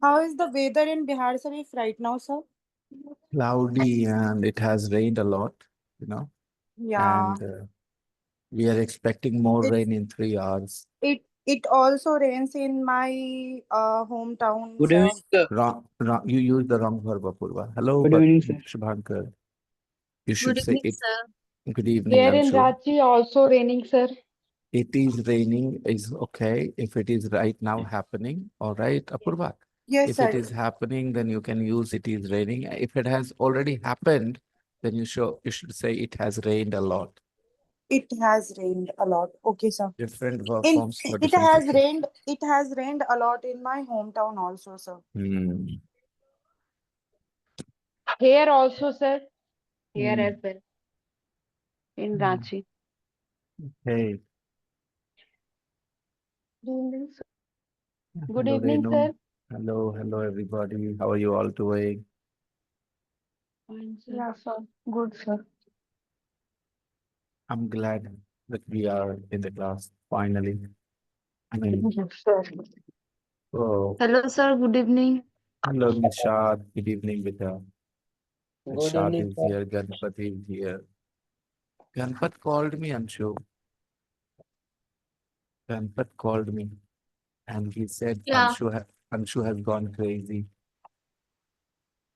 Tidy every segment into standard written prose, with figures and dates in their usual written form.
How is the weather in Bihar Sharif right now, sir? Cloudy, and it has rained a lot, you know, Yeah, and we are expecting more it rain in 3 hours. it also rains in my hometown, Good sir. evening, sir. Wrong, you used the wrong verb, Apurva. Hello, Good but evening, sir. Shubhankar, you Good should say evening, it. sir. Good evening, Here in Anshu. Ranchi also raining, sir. It is raining is okay if it is right now happening. All right, Apurva. Yes, If it sir. is happening, then you can use it is raining. If it has already happened, then you should say it has rained a lot. It has rained a lot. Okay, sir. Different verb In forms for it different has people. rained. It has rained a lot in my hometown also, sir. Hmm. Here also, sir. Here Hmm. as well in Hmm. Ranchi. Hey, Good evening, sir. Good hello, evening, Renu. sir. Hello, everybody. How are you all doing? Fine, sir. Yeah, sir. Good, sir. I'm glad that we are in the class finally. I mean, Yes, sir. oh, Hello, sir. Good evening. hello, Nishad. Good evening, Vita. Good Nishad evening, is sir. here. Ganpat is here. Ganpat called me, Anshu. Ganpat called me and he said Yeah, Anshu has gone crazy.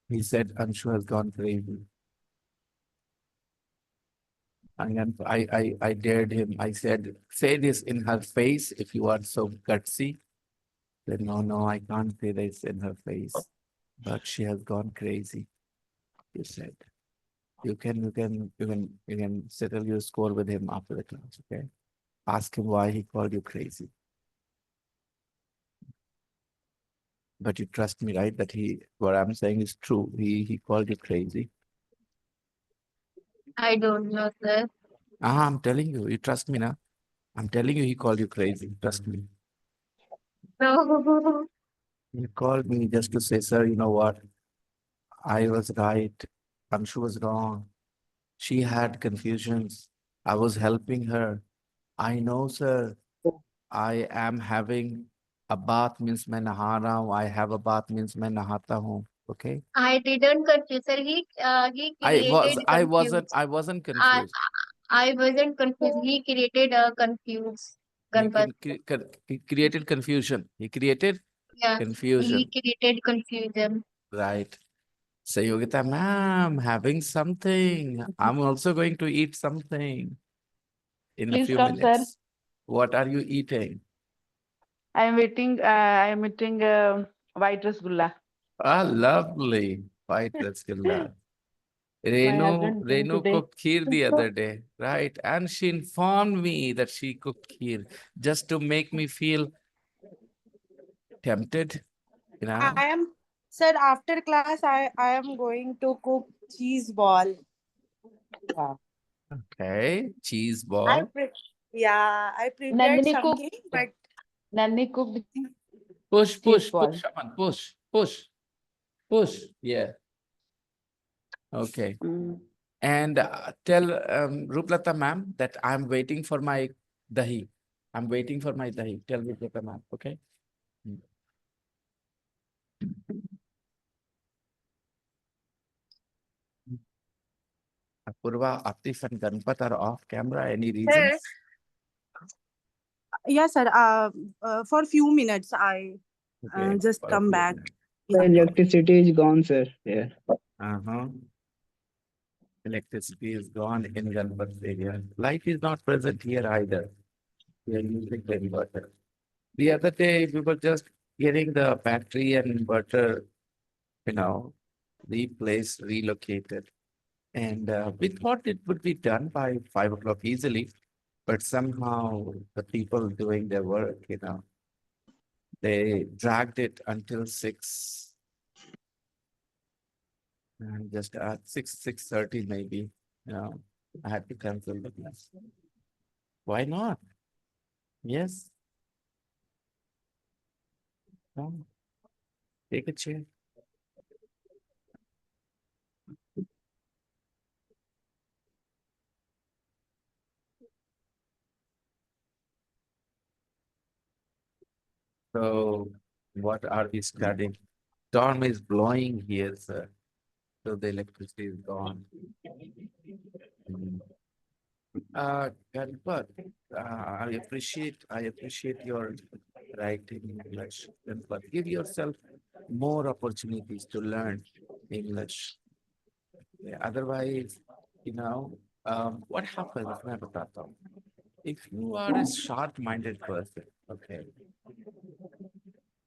He said Anshu has gone crazy. And then I dared him. I said, say this in her face if you are so gutsy. Said, no, I can't say this in her face. But she has gone crazy. He said, you can settle your score with him after the class, okay? Ask him why he called you crazy. But you trust me, right? That what I'm saying is true. He called you crazy. I don't know, sir. I'm telling you, you trust me now. I'm telling you, he called you crazy. Trust me. No. He called me just to say, sir, you know what? I was right. Anshu was wrong. She had confusions. I was helping her. I know, sir. I am having a bath means मैं नहा रहा हूँ. I have a bath means मैं नहाता हूँ. Okay. I didn't confuse, sir. He created confused. I wasn't I confused. I wasn't confused. He created a confused He Ganpat. he created confusion. He created Yeah, he confusion. created confusion. Right. So Yogita, ma'am, having something. I'm also going to eat something in a Please few come, sir. minutes. What are you eating? I am waiting. I am eating white rasgulla. Ah, lovely. White rasgulla. My husband came Renu today. cooked kheer the other day, right? And she informed me that she cooked kheer just to make me feel tempted, you know? I am, sir. After class, I am going to cook cheese ball. Wow. Okay, cheese I ball. pre I prepared Nandini cooked. something, but Nandini cooked cheese Push, ball. Aman, push. Yeah, okay. Mm. And tell Ruplata ma'am that I'm waiting for my dahi. I'm waiting for my dahi. Tell Ruplata ma'am, okay? Mm. Apurva, Atif and Ganpat are off camera. Any sir, reasons? yeah, sir. For few minutes, I Okay, just for a come few back. minutes. The Yeah. electricity is gone, sir. Yeah. Uh-huh. Electricity is gone in Ganpat area. Light is not present here either. We are using the inverter. The other day, we were just getting the battery and inverter, replaced, relocated. And we thought it would be done by 5 o'clock easily, but somehow the people doing their work, they dragged it until 6 and just at 6:30 maybe, I had to cancel the class. Why not? Yes, come, take a chair. So what are we studying? Storm is blowing here, sir. So the electricity is gone. Mm. Ganpat, I appreciate your writing English. Ganpat, give yourself more opportunities to learn English. Yeah, otherwise, what happens? मैं बताता हूँ. If you are a sharp-minded person, okay,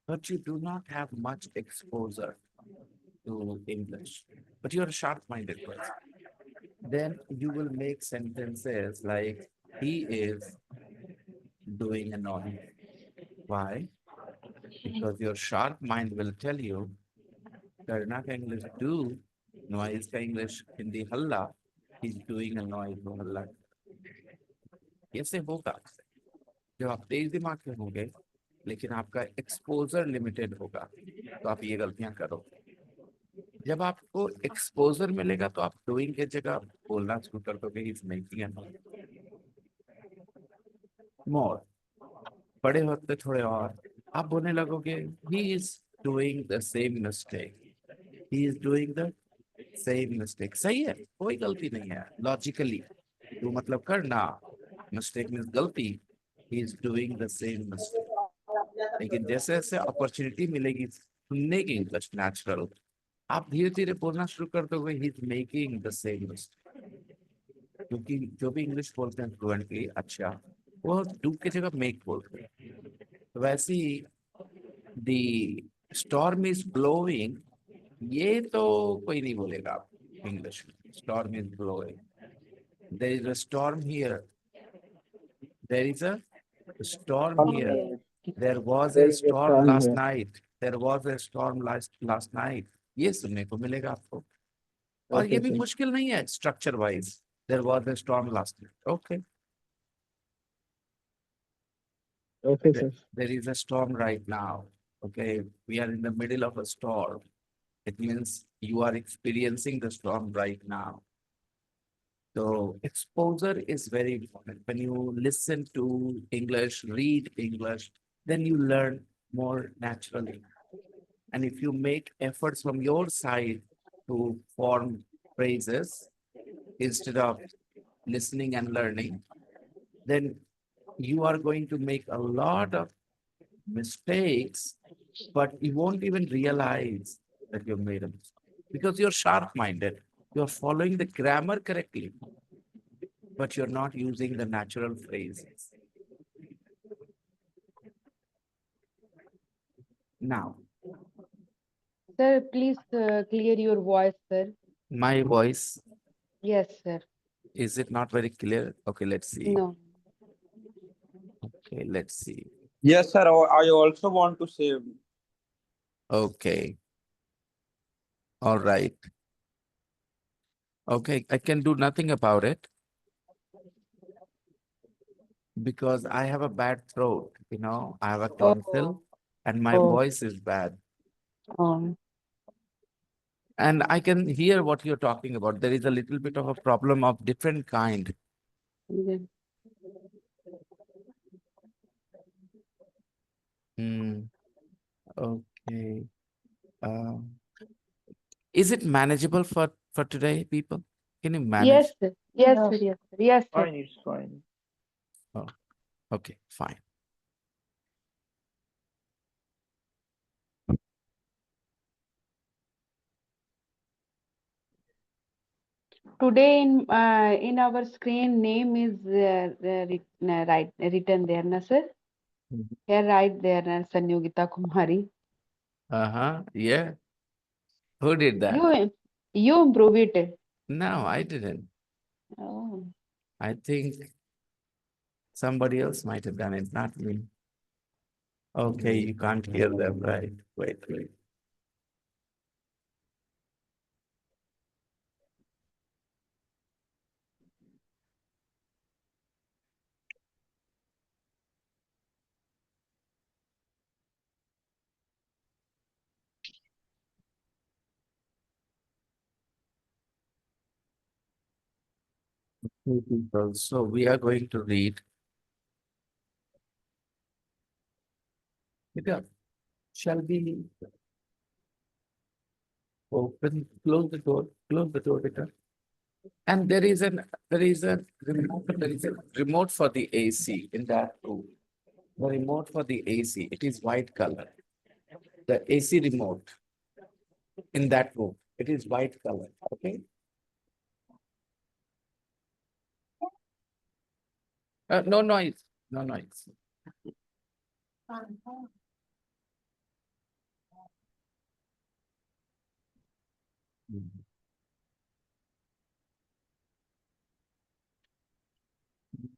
but you do not have much exposure to English, but you're a sharp-minded person, then you will make sentences like he is doing a noise. Why? Because your sharp mind will tell you, करना का English do, noise का English Hindi हल्ला, he's doing a noise वो हल्ला. ऐसे होगा जब आप तेज दिमाग के होंगे लेकिन आपका एक्सपोजर लिमिटेड होगा तो आप ये गलतियां करो. जब आपको एक्सपोजर मिलेगा तो आप डूइंग के जगह बोलना शुरू कर दोगे इज मेकिंग एन मोर. बड़े होते थोड़े और आप बोलने लगोगे he is doing the same mistake, he is doing the same mistake. सही है, कोई गलती नहीं है लॉजिकली. तो मतलब करना मिस्टेक मीन्स गलती, he is doing the same mistake. लेकिन जैसे जैसे अपॉर्चुनिटी मिलेगी सुनने की इंग्लिश नेचुरल, आप धीरे धीरे बोलना शुरू कर दोगे he is making the same mistake. क्योंकि जो भी इंग्लिश बोलते हैं फ्लुएंटली अच्छा, वो डू की जगह मेक बोलते हैं. तो वैसे ही द स्टॉर्म इज ब्लोइंग, ये तो कोई नहीं बोलेगा आप इंग्लिश में. Storm is blowing, there is a storm here, there is a storm here. There was a There is a storm storm last here. night. There was a storm last night. ये सुनने को मिलेगा आपको. और ये Okay, भी sir. मुश्किल नहीं है structure wise. There was a storm last night. Okay. Okay, There, sir. there is a storm right now. Okay. We are in the middle of a storm. It means you are experiencing the storm right now. So exposure is very important. When you listen to English, read English, then you learn more naturally. And if you make efforts from your side to form phrases instead of listening and learning, then you are going to make a lot of mistakes, but you won't even realize that you've made a mistake because you're sharp-minded. You're following the grammar correctly, but you're not using the natural phrases. Now, Sir, please clear your voice, sir. my voice, Yes, sir. is it not very clear? Okay, let's see. No. Okay, let's see. Yes, sir. I also want to say. Okay. All right. Okay, I can do nothing about it because I have a bad throat, I have a tonsil and my Oh. voice is bad. Oh. And I can hear what you're talking about. There is a little bit of a problem of different kind. Yeah. Okay. Is it manageable for today, people? Can you manage? Yes, sir. Yes, Yeah. sir. Yes, sir. Yes, sir. Fine, it's fine. Oh, okay, fine. Today in our screen name is written there, na sir? Mhm. Here right there, Sanyogita Kumari. Uh-huh. Yeah. Who did that? You improve it. No, I didn't. Oh. I think somebody else might have done it, not me. Okay, you can't hear them, right? Wait. Okay, people. So we are going to read Peter, shall we open, close the door, Peter? And there is a remote for the AC in that room. The remote for the AC, it is white color. The AC remote in that room, it is white color, okay? No noise, no noise.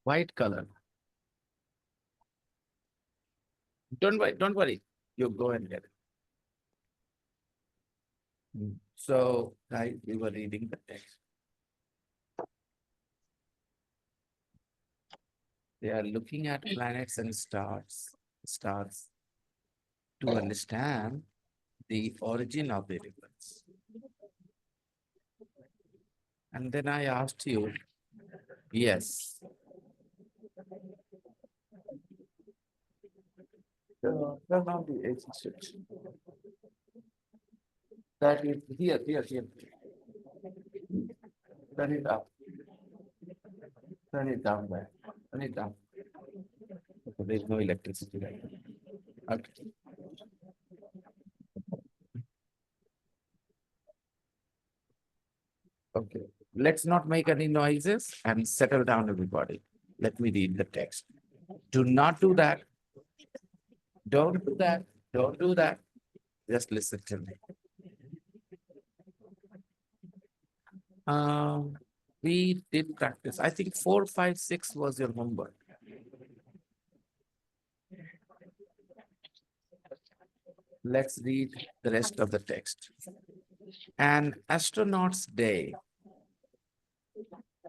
White color. Don't worry. You go and get it. So, guys, we were reading the text. They are looking at planets and stars to understand the origin of the universe. And then I asked you, yes. Turn on the AC switch. That is here. Turn it up. Turn it down there. Turn it down. Okay, there's no electricity right now. Okay. Okay. Let's not make any noises and settle down, everybody. Let me read the text. Do not do that. Don't do that. Don't do that. Just listen to me. We did practice. I think 4, 5, 6 was your homework. Let's read the rest of the text. An astronaut's day.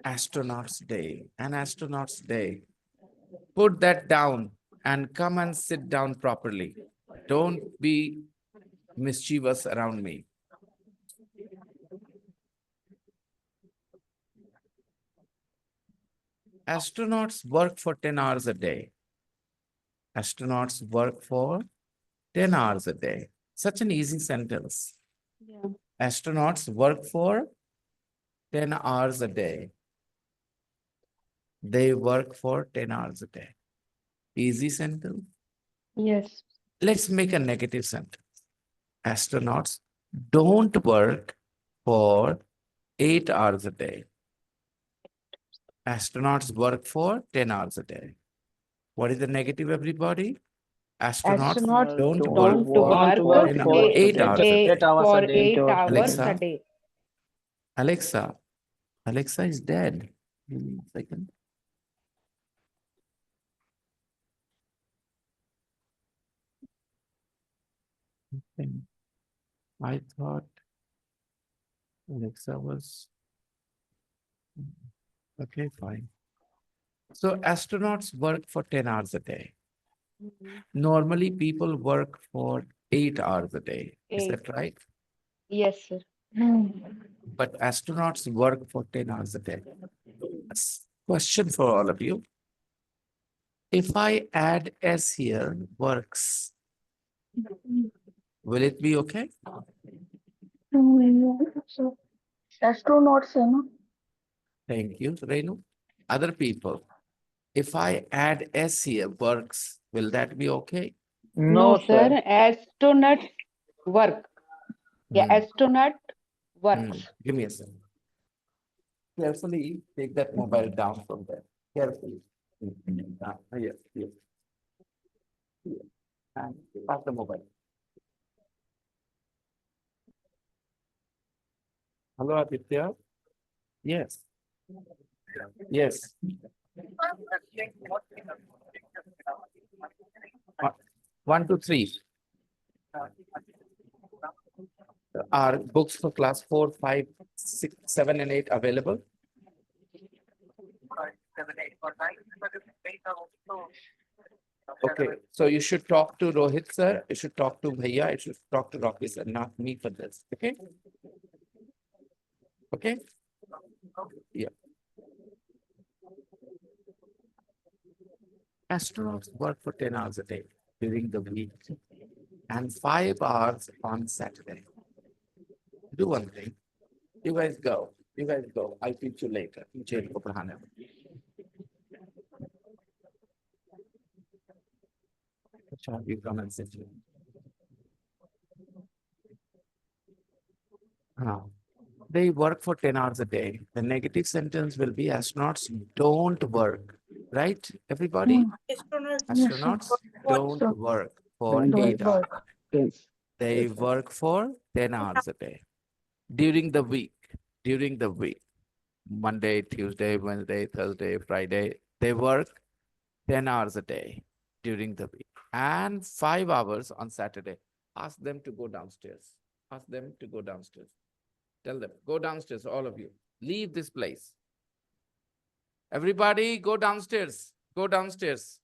Astronaut's day. An astronaut's day. Put that down and come and sit down properly. Don't be mischievous around me. Astronauts work for 10 hours a day. Astronauts work for 10 hours a day. Such an easy sentence. Yeah. Astronauts work for 10 hours a day. They work for 10 hours a day. Easy sentence. Yes. Let's make a negative sentence. Astronauts don't work for 8 hours a day. Astronauts work for 10 hours a day. What is the negative, everybody? Astronauts don't work work in for 8 hours a day. 8 hours a day. Alexa, day. Alexa is dead. Give me a second. Okay. I thought Alexa was okay, fine. So astronauts work for 10 hours a day. Normally, people work for 8 hours a day. Is that right? Yes, sir. But astronauts work for 10 hours a day. Question for all of you. If I add S here, works, will it be okay? Astronauts है ना? Thank you, Renu. Other people, if I add S here, works, will that be okay? No, sir. Astronauts work. Yeah, Hmm. astronaut works. Give me a second. Carefully take that mobile down from there. Carefully. Yes, yes. And pass the mobile. Hello, Aditya. Yes. Yes. 1, 2, 3. Are books for class 4, 5, 6, 7, and 8 available? Okay, so you should talk to Rohit sir, you should talk to Bhaiya, you should talk to Rocky sir, not me for this, okay? Okay? Yeah. Astronauts work for 10 hours a day. during the week and 5 hours on Saturday. Do one thing. You guys go. You guys go. I'll teach you later. Teach you Koprahane. You come and sit here. They work for 10 hours a day. The negative sentence will be astronauts don't work. Right, everybody? Astronauts don't work for 8 hours. Yes. They work for 10 hours a day. During the week, Monday, Tuesday, Wednesday, Thursday, Friday, they work 10 hours a day during the week and 5 hours on Saturday. Ask them to go downstairs. Ask them to go downstairs. Tell them, go downstairs, all of you. Leave this place. Everybody, go downstairs. Go downstairs.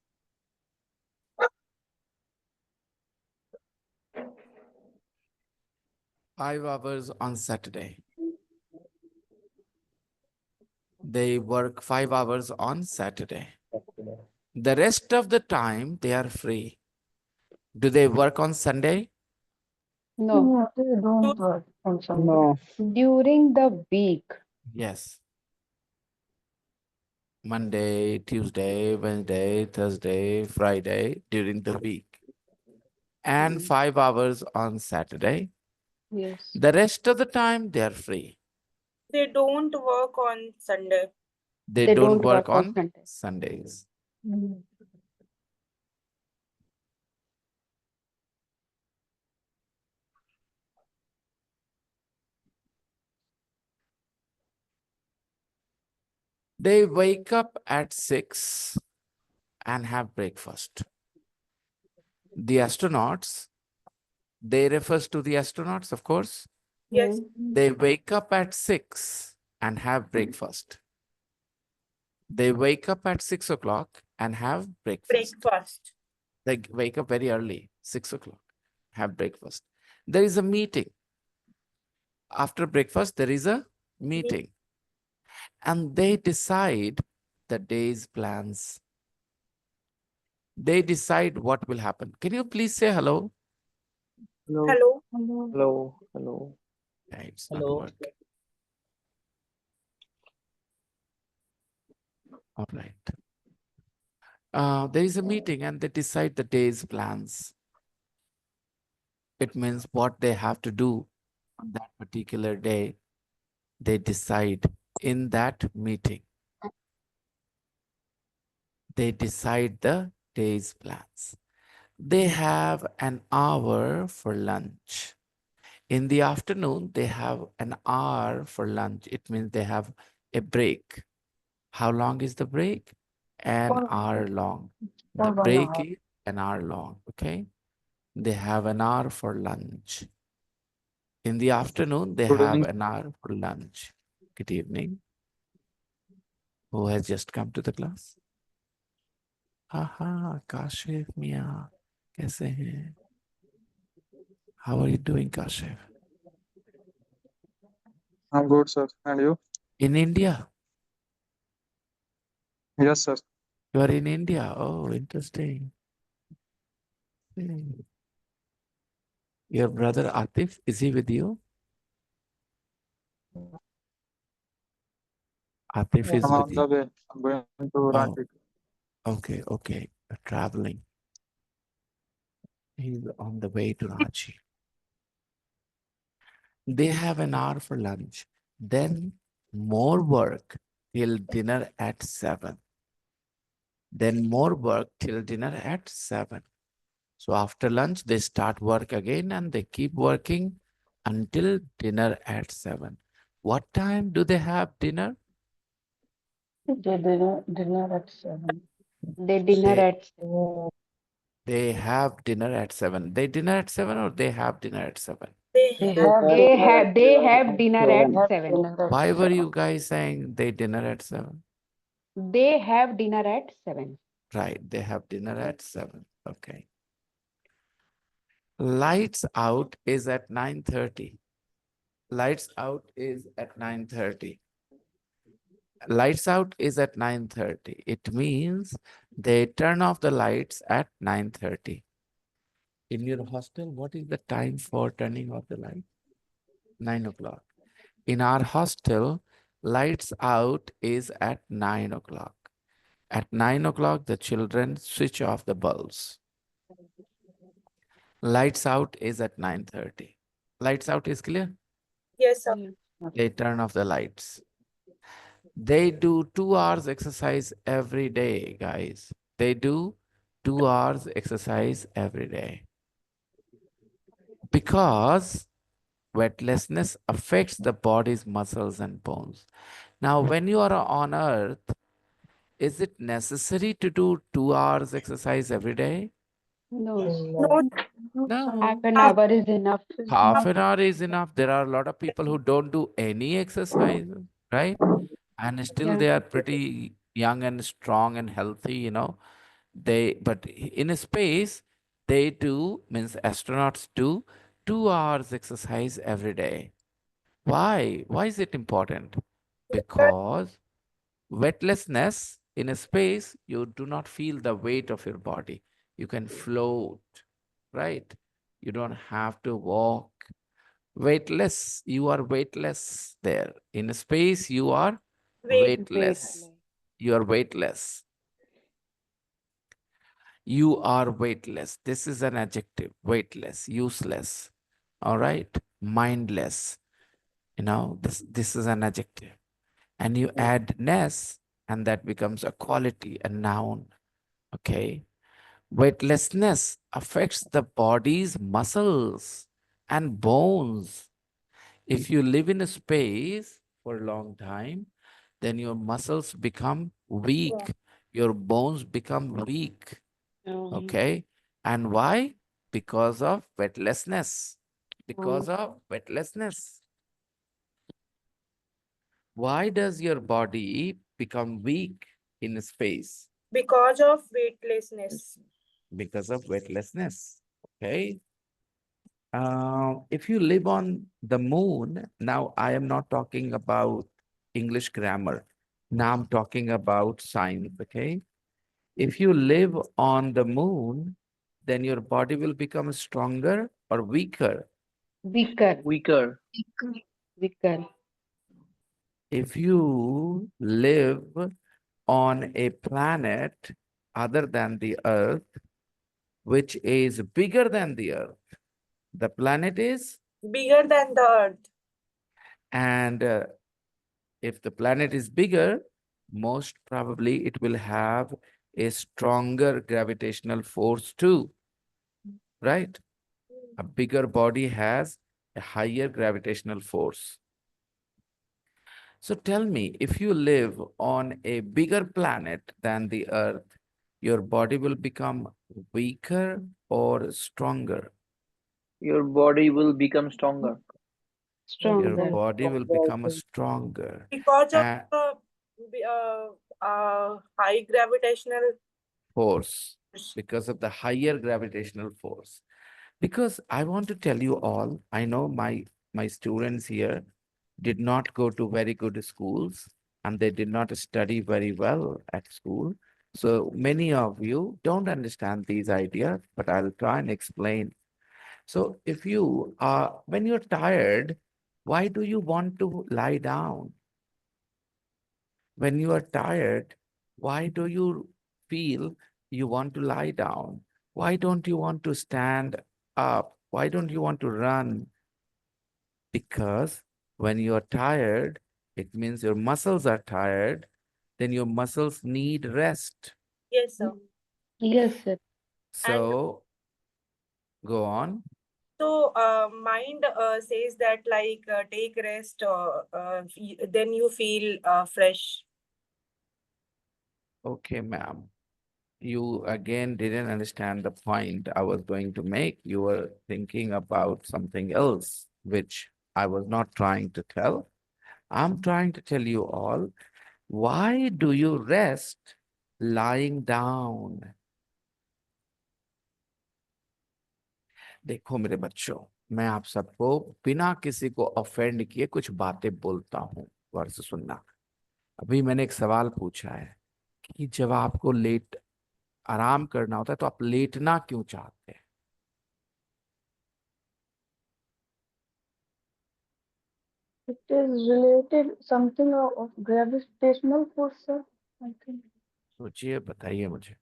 Five hours on Saturday. They work 5 hours on Saturday. The rest of the time, they are free. Do they work on Sunday? No, they don't work on Sunday. No. During the week. Yes. Monday, Tuesday, Wednesday, Thursday, Friday, during the week. And 5 hours on Saturday. Yes. The rest of the time, they are free. They don't work on Sunday. They don't work on Sundays. Mm. They wake up at 6 and have breakfast. The astronauts, they refers to the astronauts, of course. Yes. They wake up at 6 and have breakfast. They wake up at 6 o'clock and have breakfast. Breakfast. They wake up very early, 6 o'clock, have breakfast. There is a meeting. After breakfast, there is a meeting. And they decide the day's plans. They decide what will happen. Can you please say hello? Hello. Hello. Hello. Yeah, it's not working. All right. There is a meeting and they decide the day's plans. It means what they have to do on that particular day. They decide in that meeting. They decide the day's plans. They have an hour for lunch. In the afternoon, they have an hour for lunch. It means they have a break. How long is the break? An hour long. The break is an hour long, okay? They have an hour for lunch. In the afternoon, they have an hour for lunch. Good evening. Who has just come to the class? Aha, Kashif Mia. Kaise hain? How are you doing, Kashif? I'm good, sir. And you? In India? Yes, sir. You are in India? Oh, interesting. Your brother Atif, is he with you? Atif is I'm with on the you. way. I'm going to Oh, Ranchi. okay, okay. Traveling. He's on the way to Ranchi. They have an hour for lunch. Then more work till dinner at 7. Then more work till dinner at 7. So after lunch, they start work again and they keep working until dinner at 7. What time do they have dinner? They dinner at 7. They dinner They, at 7. they have dinner at 7. They dinner at 7 or they have dinner at 7? They They have dinner at 7. Why were you guys saying they dinner at 7? They have dinner at 7. Right, they have dinner at 7. Okay. Lights out is at 9:30. Lights out is at 9:30. Lights out is at 9:30. It means they turn off the lights at 9:30. In your hostel, what is the time for turning off the light? 9 o'clock. In our hostel, lights out is at 9 o'clock. At 9 o'clock, the children switch off the bulbs. Lights out is at 9:30. Lights out is clear? Yes, sir. Yes, sir. They turn off the lights. They do 2 hours exercise every day, guys. They do 2 hours exercise every day. Because weightlessness affects the body's muscles and bones. Now, when you are on earth, is it necessary to do 2 hours exercise every day? No, sir. No, No. Half an half, hour is enough. Half an hour is enough. There are a lot of people who don't do any exercise, right? And still Yeah. they are pretty young and strong and healthy, you know. But in a space, they do, means astronauts do 2 hours exercise every day. Why? Why is it important? Because weightlessness in a space, you do not feel the weight of your body. You can float, right? You don't have to walk. Weightless, you are weightless there. In a space, you are wait. weightless. You are weightless. You are weightless. This is an adjective. Weightless, useless. All right. Mindless. You know, this is an adjective. And you add ness, and that becomes a quality, a noun. Okay. Weightlessness affects the body's muscles and bones. If you live in a space for a long time, then your muscles become weak. Your bones become weak. Okay. And why? Because of weightlessness. Because of weightlessness. Why does your body become weak in space? Because of weightlessness. Because of weightlessness. Okay. If you live on the moon, now I am not talking about English grammar. Now I'm talking about science. Okay. If you live on the moon, then your body will become stronger or weaker. Weaker. Weaker. Weaker. If you live on a planet other than the Earth, which is bigger than the Earth, the planet is, Bigger than the earth. and if the planet is bigger, most probably it will have a stronger gravitational force too, right? A bigger body has a higher gravitational force. So tell me, if you live on a bigger planet than the Earth, your body will become weaker or stronger? Your body will become stronger. Your Stronger. body will become stronger. Because of And high gravitational force, because of the higher gravitational force. Because I want to tell you all, I know my students here did not go to very good schools and they did not study very well at school. So many of you don't understand these ideas, but I'll try and explain. So if you are, when you're tired, why do you want to lie down? When you are tired, why do you feel you want to lie down? Why don't you want to stand up? Why don't you want to run? Because when you are tired, it means your muscles are tired, then your muscles need rest. yes, sir. Yes, sir. And So go on. so mind says that like take rest, then you feel fresh. Okay, ma'am. You again didn't understand the point I was going to make. You were thinking about something else, which I was not trying to tell. I'm trying to tell you all, why do you rest lying down? देखो मेरे बच्चों, मैं आप सबको बिना किसी को offend किए कुछ बातें बोलता हूँ, गौर से सुनना। अभी मैंने एक सवाल पूछा है कि जब आपको लेट आराम करना होता है तो आप लेटना क्यों चाहते हैं? It is related something of gravitational force, sir. I think. सोचिए बताइए मुझे।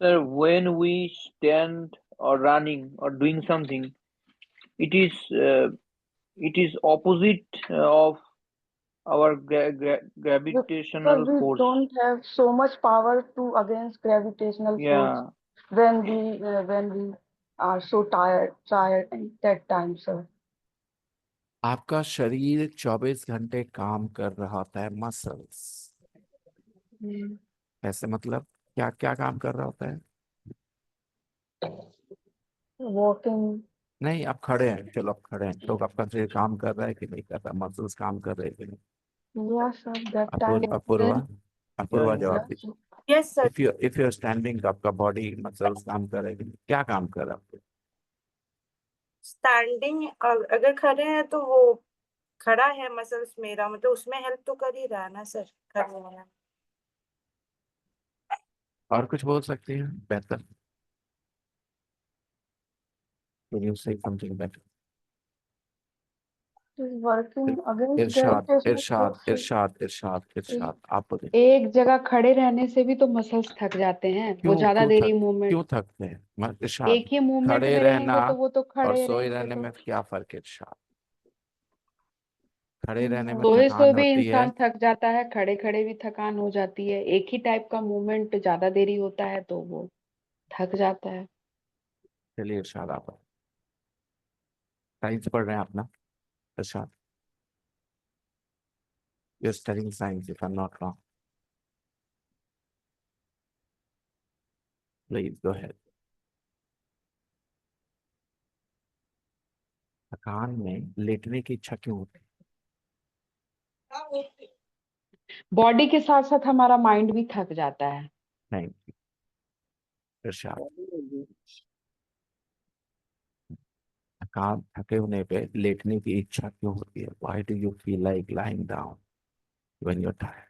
Sir, when we stand or running or doing something, it is uh, it is opposite of our Because gravitational we force. don't have so much power to against gravitational force Yeah. when we are so tired at that time, sir. आपका शरीर 24 घंटे काम कर रहा होता है, muscles. ऐसे मतलब क्या क्या काम कर रहा होता है? Walking. नहीं, आप खड़े हैं, चलो आप खड़े हैं तो आपका शरीर काम कर रहा है कि नहीं कर रहा? मसल्स काम कर रहे हैं कि नहीं? Yes, sir. That time. Apoorva, Apoorva Yeah. जवाब Yes, दीजिए। sir. Yes, sir. If you are standing, आपका बॉडी मसल्स काम कर रहे हैं कि नहीं? क्या काम कर रहा है? स्टैंडिंग अगर खड़े हैं तो वो खड़ा है मसल्स मेरा, मतलब उसमें हेल्प तो कर ही रहा है ना सर, खड़े हैं। और कुछ बोल सकते हैं बेहतर? Can you say something better? It is working against Irshad, gravitational Irshad, force, sir. इरशाद, इरशाद, इरशाद, आप बोलिए। एक जगह खड़े रहने से भी तो मसल्स थक जाते हैं, वो क्यों ज्यादा क्यों देरी थक मूवमेंट। क्यों थकते हैं? इरशाद, एक ही मूवमेंट खड़े में रहना रहेंगे तो वो तो और खड़े सोए रहेंगे रहने तो। में क्या फर्क है? इरशाद, खड़े रहने में सोए थकान सोए भी होती है। इंसान थक जाता है, खड़े खड़े भी थकान हो जाती है। एक ही टाइप का मूवमेंट ज्यादा देरी होता है तो वो थक जाता है। चलिए इरशाद, आप साइंस पढ़ रहे हैं आप ना? Irshad, you are studying science if I am not wrong, please go ahead. थकान में लेटने की इच्छा क्यों होती बॉडी के साथ साथ हमारा माइंड भी थक जाता है। है? नहीं इरशाद, थकान, थके होने पे लेटने की इच्छा क्यों होती है? Why do you feel like lying down when you are tired?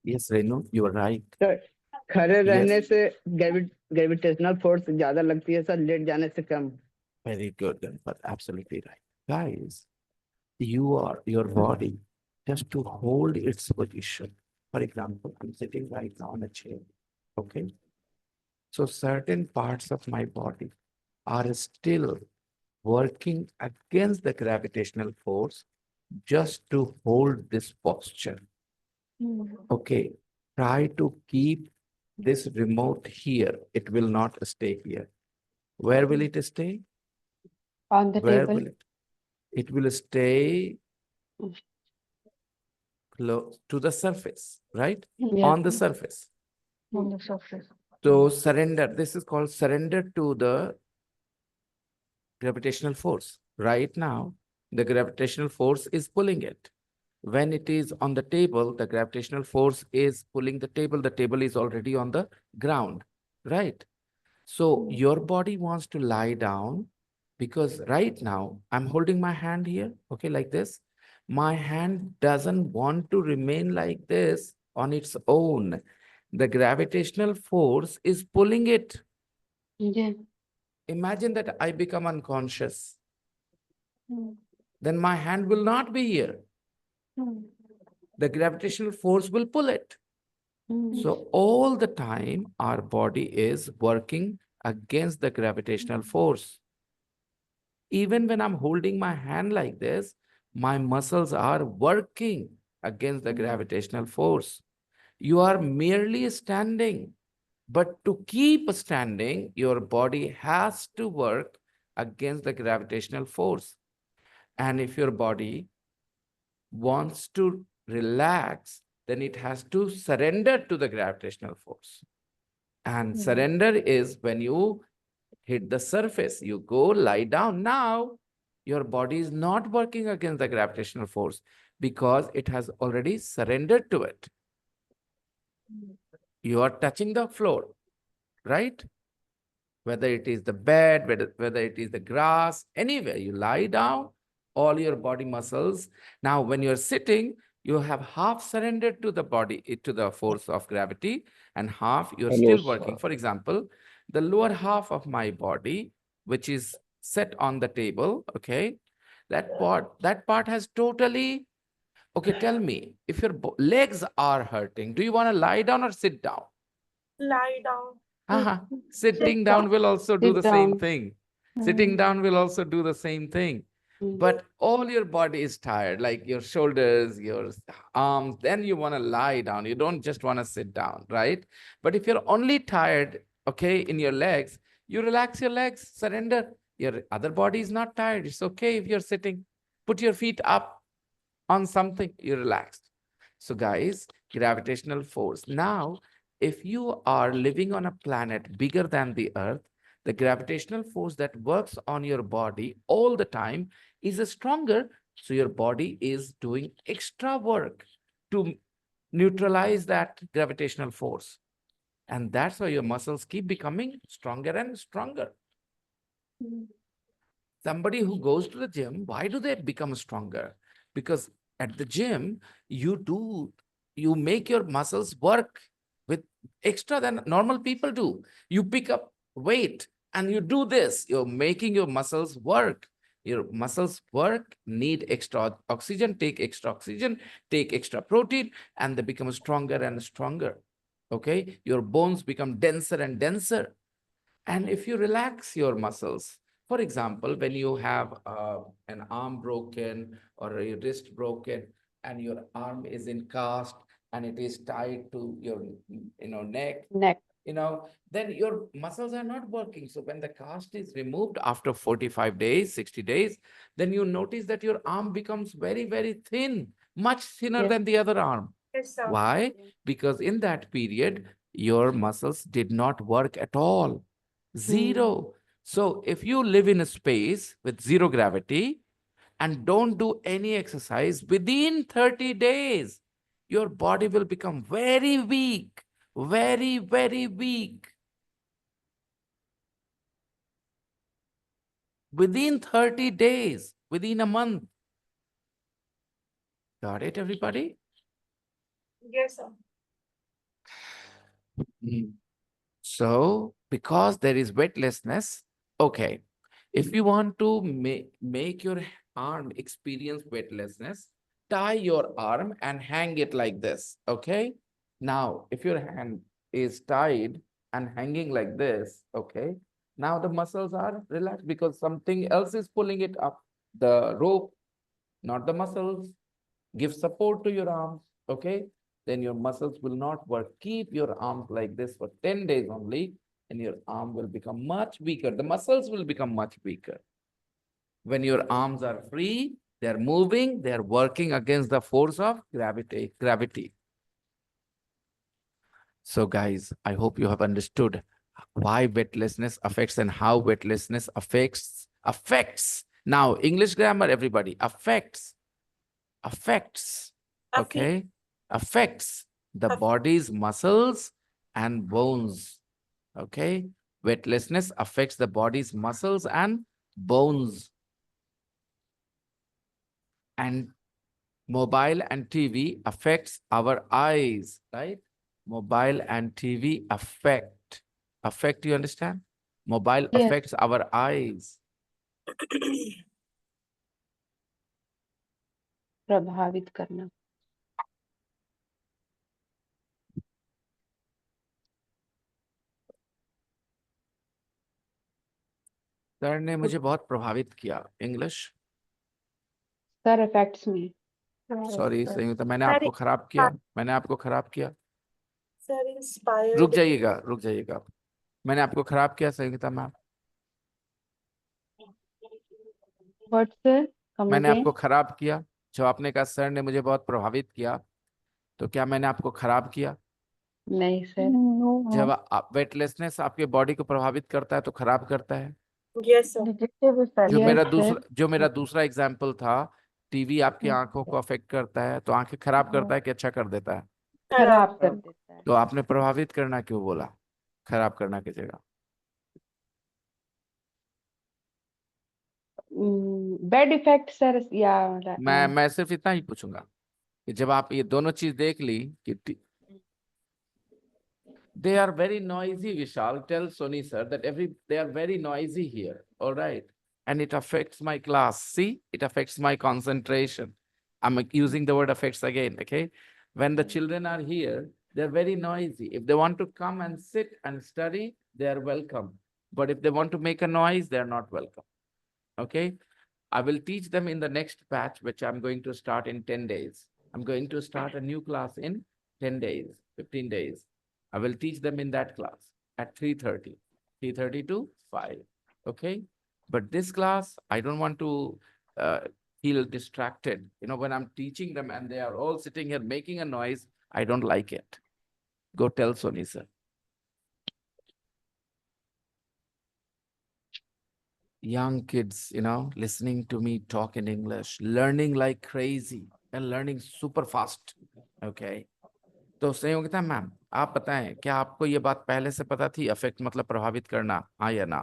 Yes, Renu, you are right. तो खड़े Yes, रहने से ग्रेविटेशनल फोर्स ज्यादा लगती है सर, लेट जाने से कम। very good, but absolutely right. Guys, your body just to hold its position. For example, I'm sitting right now on a chair. Okay. So certain parts of my body are still working against the gravitational force just to hold this posture. Okay. Try to keep this remote here. It will not stay here. Where will it stay? On the Where table. will it? It will stay close to the surface, right? On the surface. On the surface. So surrender. This is called surrender to the gravitational force. Right now, the gravitational force is pulling it. When it is on the table, the gravitational force is pulling the table. The table is already on the ground, right? So your body wants to lie down because right now I'm holding my hand here, okay, like this. My hand doesn't want to remain like this on its own. The gravitational force is pulling it. Yeah. Imagine that I become unconscious. Then my hand will not be here. The gravitational force will pull it. So all the time, our body is working against the gravitational force. Even when I'm holding my hand like this, my muscles are working against the gravitational force. You are merely standing, but to keep standing, your body has to work against the gravitational force. And if your body wants to relax, then it has to surrender to the gravitational force. And surrender is when you hit the surface, you go lie down. Now, your body is not working against the gravitational force because it has already surrendered to it. You are touching the floor, right? whether it is the bed, whether it is the grass, anywhere you lie down, all your body muscles. Now, when you're sitting, you have half surrendered to the body, to the force of gravity, and half you're Hello, still working. sir. For example, the lower half of my body, which is set on the table, okay, that part has totally, okay, tell me, if your legs are hurting, do you want to lie down or sit down? Lie down. Uh-huh. Sitting Sit down will also do Sit the same down. thing. Sitting Hmm. down will also do the same thing. Mm. But all your body is tired, like your shoulders, your arms, then you want to lie down. You don't just want to sit down, right? But if you're only tired, okay, in your legs, you relax your legs, surrender. Your other body is not tired. It's okay if you're sitting. Put your feet up on something, you're relaxed. So, guys, gravitational force. Now, if you are living on a planet bigger than the Earth, the gravitational force that works on your body all the time is stronger. So, your body is doing extra work to neutralize that gravitational force. And that's why your muscles keep becoming stronger and stronger. Somebody who goes to the gym, why do they become stronger? Because at the gym, you make your muscles work with extra than normal people do. You pick up weight and you do this, you're making your muscles work. Your muscles work, need extra oxygen, take extra protein, and they become stronger and stronger. Okay, your bones become denser and denser. And if you relax your muscles, for example, when you have an arm broken or a wrist broken and your arm is in cast and it is tied to your neck, Neck. then your muscles are not working. So when the cast is removed after 45 days, 60 days, then you notice that your arm becomes very, very thin, much thinner Yes. than the other arm. Yes, sir. Why? Because in that period, your muscles did not work at all. Zero. So if you live in a space with zero gravity and don't do any exercise, within 30 days, your body will become very weak, very, very weak. Within 30 days, within a month. Got it, everybody? Yes, sir. So, because there is weightlessness, okay, if you want to make your arm experience weightlessness, tie your arm and hang it like this, okay? Now, if your hand is tied and hanging like this, okay, now the muscles are relaxed because something else is pulling it up. The rope, not the muscles. Give support to your arms, okay? Then your muscles will not work. Keep your arms like this for 10 days only, and your arm will become much weaker. The muscles will become much weaker. When your arms are free, they're moving, they're working against the force of gravity. So, guys, I hope you have understood why weightlessness affects and how weightlessness affects. Now, English grammar, everybody, affects. Okay, affects the body's muscles and bones. Okay, weightlessness affects the body's muscles and bones. And mobile and TV affects our eyes, right? Mobile and TV affect, you understand? Mobile Yes. affects our eyes. प्रभावित करना. Sir ने मुझे बहुत प्रभावित किया. English. Sir affects me. Sorry Sanyukta, मैंने Sir, आपको खराब किया. मैंने आपको खराब किया. Sir, inspired. रुक जाइएगा. मैंने आपको खराब किया Sangeeta ma'am. What, sir? Come मैंने again? आपको खराब किया. जो आपने कहा सर ने मुझे बहुत प्रभावित किया, तो क्या मैंने आपको खराब किया? नहीं सर. No, जब वेटलेसनेस आपके बॉडी को प्रभावित करता है तो खराब करता है. Yes, sir. negative effect. Yes, जो मेरा दूसरा एग्जाम्पल था, टीवी आपकी आंखों को अफेक्ट करता है, तो आंखें खराब करता है कि अच्छा कर देता है? खराब कर देता है. तो आपने प्रभावित करना क्यों बोला, खराब करना की जगह? बैड इफेक्ट सर या मैं सिर्फ इतना ही पूछूंगा कि जब आप ये दोनों चीज देख ली कि they are very noisy, Vishal. Tell Sony sir that they are very noisy here. All right. And it affects my class. See, it affects my concentration. I'm using the word affects again. Okay. When the children are here, they're very noisy. If they want to come and sit and study, they are welcome. But if they want to make a noise, they're not welcome. Okay. I will teach them in the next batch, which I'm going to start in 10 days. I'm going to start a new class in 10 days, 15 days. I will teach them in that class at 3:30, 3:30 to 5. Okay. But this class, I don't want to feel distracted. You know, when I'm teaching them and they are all sitting here making a noise, I don't like it. Go tell Sony sir. Young kids, you know, listening to me talk in English, learning like crazy and learning super fast. Okay. तो Sanyogita ma'am, आप बताएं, क्या आपको ये बात पहले से पता थी, अफेक्ट मतलब प्रभावित करना, हाँ या ना?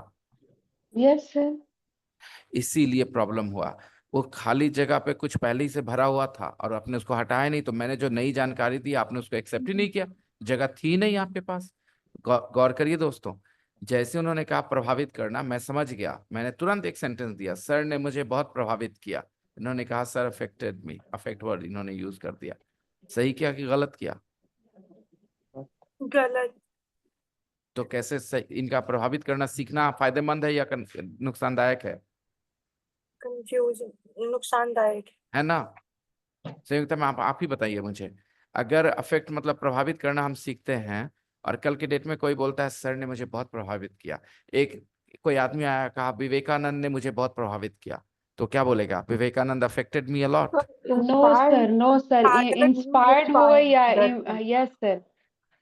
Yes sir. इसीलिए प्रॉब्लम हुआ। वो खाली जगह पे कुछ पहले ही से भरा हुआ था और आपने उसको हटाया नहीं, तो मैंने जो नई जानकारी दी आपने उसको एक्सेप्ट ही नहीं किया, जगह थी नहीं आपके पास। गौर करिए दोस्तों, जैसे उन्होंने कहा प्रभावित करना, मैं समझ गया, मैंने तुरंत एक सेंटेंस दिया, सर ने मुझे बहुत प्रभावित किया। इन्होंने कहा सर अफेक्टेड मी, अफेक्ट वर्ड इन्होंने यूज कर दिया। सही किया कि गलत किया? गलत। तो कैसे इनका प्रभावित करना सीखना फायदेमंद है या नुकसानदायक है? कंफ्यूजिंग, नुकसानदायक है ना? संयुक्ता में आप ही बताइए मुझे, अगर अफेक्ट मतलब प्रभावित करना हम सीखते हैं और कल के डेट में कोई बोलता है सर ने मुझे बहुत प्रभावित किया, एक कोई आदमी आया कहा विवेकानंद ने मुझे बहुत प्रभावित किया, तो क्या बोलेगा? Vivekananda affected me a lot. No sir inspired होगा या यस सर,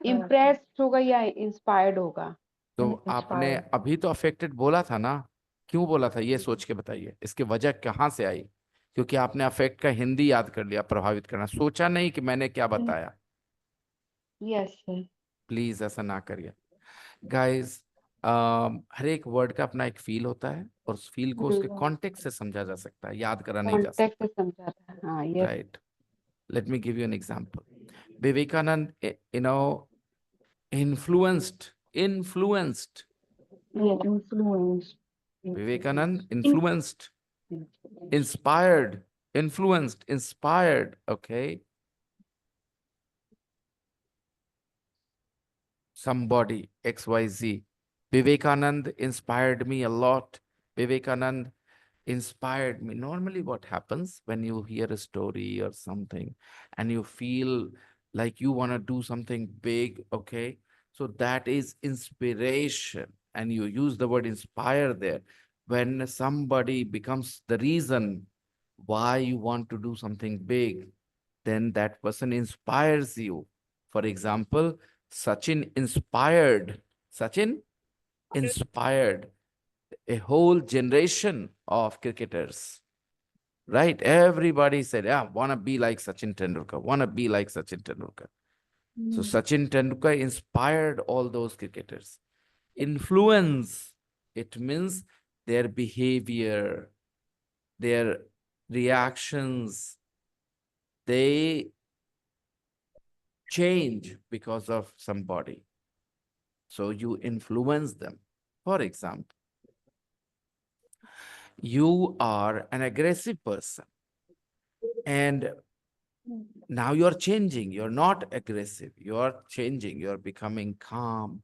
Inspired. इम्प्रेस्ड होगा या इंस्पायर्ड होगा? तो आपने Inspired. अभी तो अफेक्टेड बोला था ना, क्यों बोला था ये सोच के बताइए, इसकी वजह कहाँ से आई? क्योंकि आपने अफेक्ट का हिंदी याद कर लिया, प्रभावित करना, सोचा नहीं कि मैंने क्या बताया। Yes sir. प्लीज ऐसा ना करिए गाइस। हर एक वर्ड का अपना एक फील होता है और उस फील को उसके कॉन्टेक्स्ट से समझा जा सकता है, याद करा नहीं जा कॉन्टेक्स्ट सकता। से समझाता है, हाँ yes. Right, let me give you an example. Vivekananda you know influenced Yeah, influence. Vivekanand influenced, inspired, okay, somebody, XYZ. Vivekanand inspired me a lot. Vivekanand inspired me. Normally what happens when you hear a story or something and you feel like you want to do something big, okay? So that is inspiration, and you use the word inspire there. When somebody becomes the reason why you want to do something big, then that person inspires you. For example, Sachin inspired a whole generation of cricketers, right? Everybody said, yeah, want to be like Sachin Tendulkar, want to be like Sachin Tendulkar. So Sachin Tendulkar inspired all those cricketers. Influence, it means their behavior, their reactions, they change because of somebody. So you influence them. For example, you are an aggressive person and now you're changing. You're not aggressive. You're changing. You're becoming calm.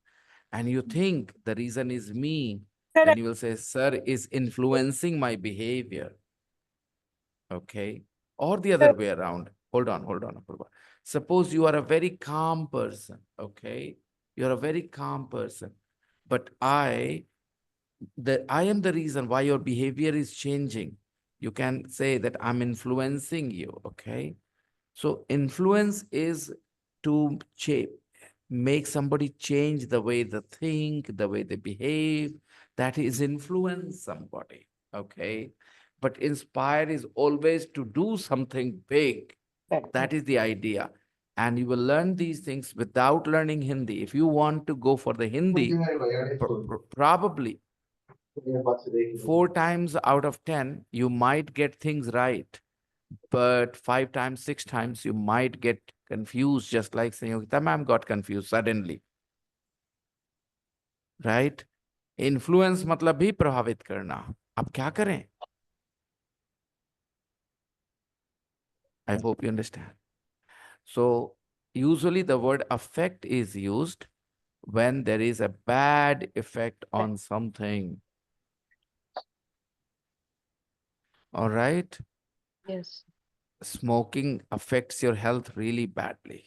And you think the reason is me. Then you will say, sir is influencing my behavior. Okay. Or the other way around. Hold on, Apurva. Suppose you are a very calm person. Okay. You're a very calm person. But I am the reason why your behavior is changing. You can say that I'm influencing you. Okay. So influence is to make somebody change the way they think, the way they behave. That is influence somebody. Okay. But inspire is always to do something big. That is the idea. And you will learn these things without learning Hindi. If you want to go for the Hindi, probably 4 times out of 10, you might get things right. But 5 times, 6 times, you might get confused, just like Sanyogita ma'am got confused suddenly. Right? Influence मतलब भी प्रभावित करना. अब क्या करें? I hope you understand. So usually the word affect is used when there is a bad effect on something. All right? Yes. Smoking affects your health really badly.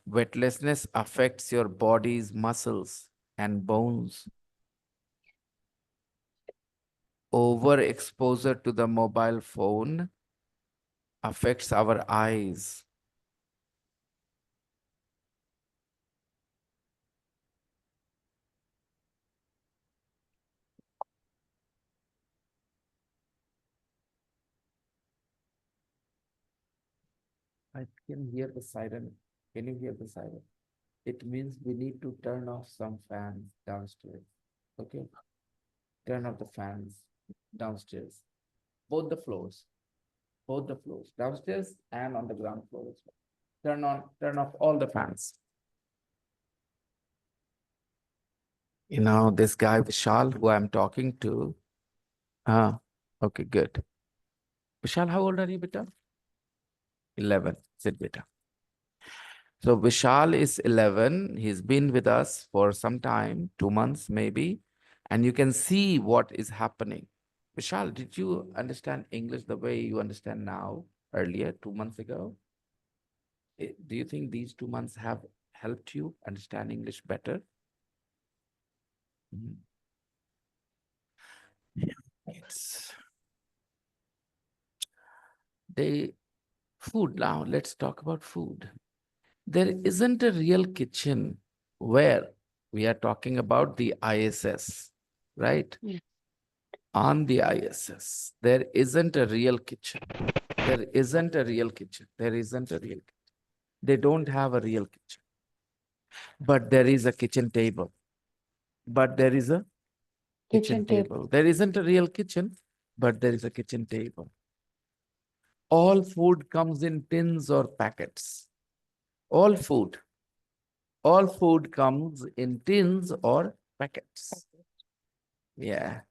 Weightlessness affects your body's muscles and bones. Overexposure to the mobile phone affects our eyes. I can hear the siren. Can you hear the siren? It means we need to turn off some fans downstairs. Okay? Turn off the fans downstairs. Both the floors. Both the floors. Downstairs and on the ground floor as well. Turn off all the fans. You know, this guy Vishal, who I'm talking to. Okay, good. Vishal, how old are you, beta? 11. Sit, beta. So Vishal is 11. He's been with us for some time, 2 months maybe, and you can see what is happening. Vishal, did you understand English the way you understand now, earlier, 2 months ago? Do you think these 2 months have helped you understand English better? Mhm. It's food. Now let's talk about food. There isn't a real kitchen where we are talking about the ISS, right? Yeah. On the ISS, there isn't a real kitchen. There isn't a real kitchen. There isn't a real kitchen. They don't have a real kitchen. But there is a kitchen table. But there is a kitchen table. There isn't a real kitchen, but there is a kitchen table. All food comes in tins or packets. All food. All food comes in tins or packets. Yeah.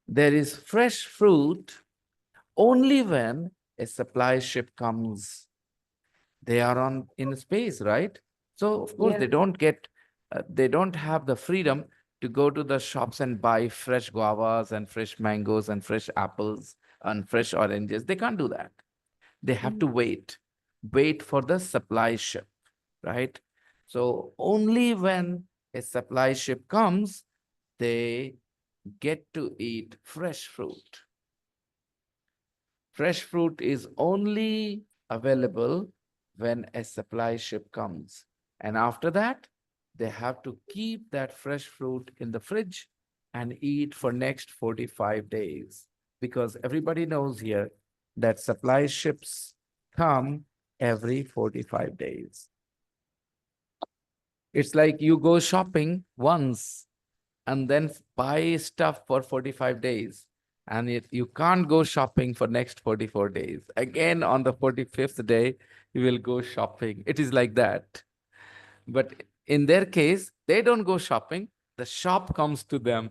There is fresh fruit only when a supply ship comes. They are in space, right? So of course Yeah. they don't have the freedom to go to the shops and buy fresh guavas and fresh mangoes and fresh apples and fresh oranges. They can't do that. They have to wait for the supply ship, right? So only when a supply ship comes, they get to eat fresh fruit. Fresh fruit is only available when a supply ship comes. And after that, they have to keep that fresh fruit in the fridge and eat for next 45 days. Because everybody knows here that supply ships come every 45 days. It's like you go shopping once and then buy stuff for 45 days. And you can't go shopping for next 44 days. Again, on the 45th day, you will go shopping. It is like that. But in their case, they don't go shopping. The shop comes to them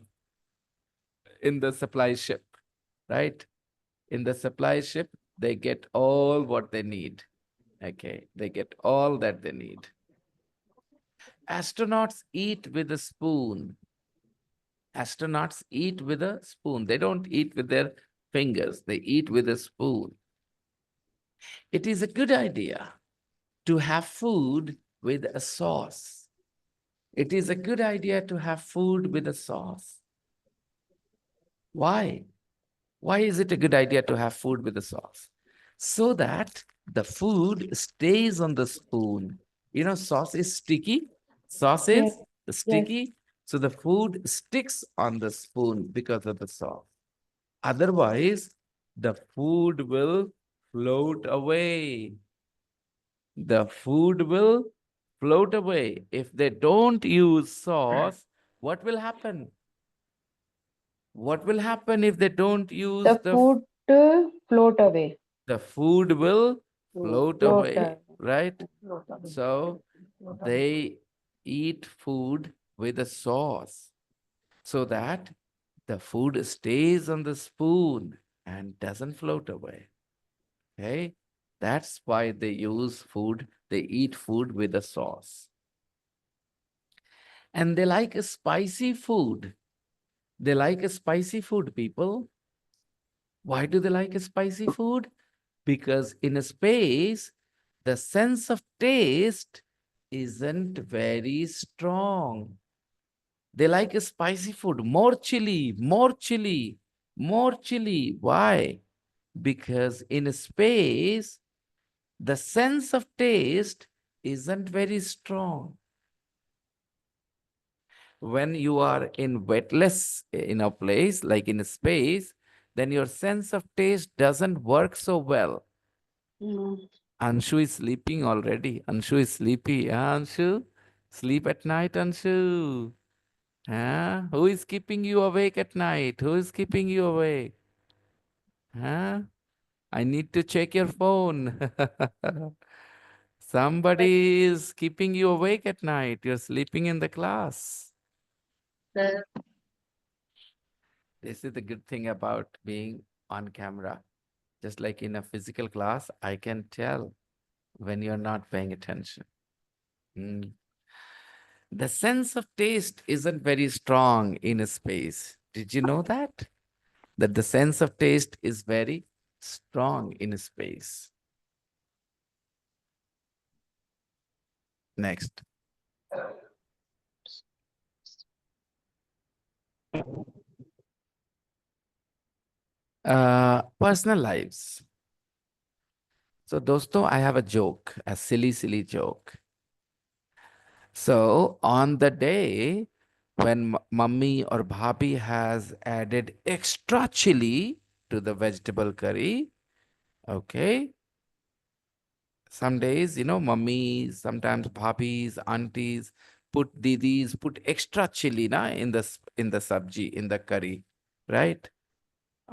in the supply ship, right? In the supply ship, they get all what they need. Okay, they get all that they need. Astronauts eat with a spoon. Astronauts eat with a spoon. They don't eat with their fingers. They eat with a spoon. It is a good idea to have food with a sauce. It is a good idea to have food with a sauce. Why? Why is it a good idea to have food with a sauce? So that the food stays on the spoon. You know, sauce is sticky. Sauce is sticky. So the food sticks on the spoon because of the sauce. Otherwise, the food will float away. The food will float away. If they don't use sauce, what will happen? What will happen if they don't use The food float away. the food will float Float away, right? away. So they eat food with a sauce so that the food stays on the spoon and doesn't float away. Okay? That's why they use food, they eat food with a sauce. And they like a spicy food. They like a spicy food, people. Why do they like a spicy food? Because in a space, the sense of taste isn't very strong. They like a spicy food, more chili, more chili, more chili. Why? Because in a space, the sense of taste isn't very strong. When you are in wetless in a place, like in a space, then your sense of taste doesn't work so well. Anshu is sleeping already. Anshu is sleepy. Anshu, sleep at night, Anshu. Huh? Who is keeping you awake at night? Who is keeping you awake? Huh? I need to check your phone. Somebody is keeping you awake at night. You're sleeping in the class. This is the good thing about being on camera. Just like in a physical class, I can tell when you're not paying attention. Mm. The sense of taste isn't very strong in a space. Did you know that? That the sense of taste is very strong in a space. Next. Personal lives. So, dosto, I have a joke, a silly joke. So, on the day when mummy or bhabhi has added extra chili to the vegetable curry, okay, some days, mummies, sometimes bhabis, aunties, put didis, put extra chili na in the sabji, in the curry, right?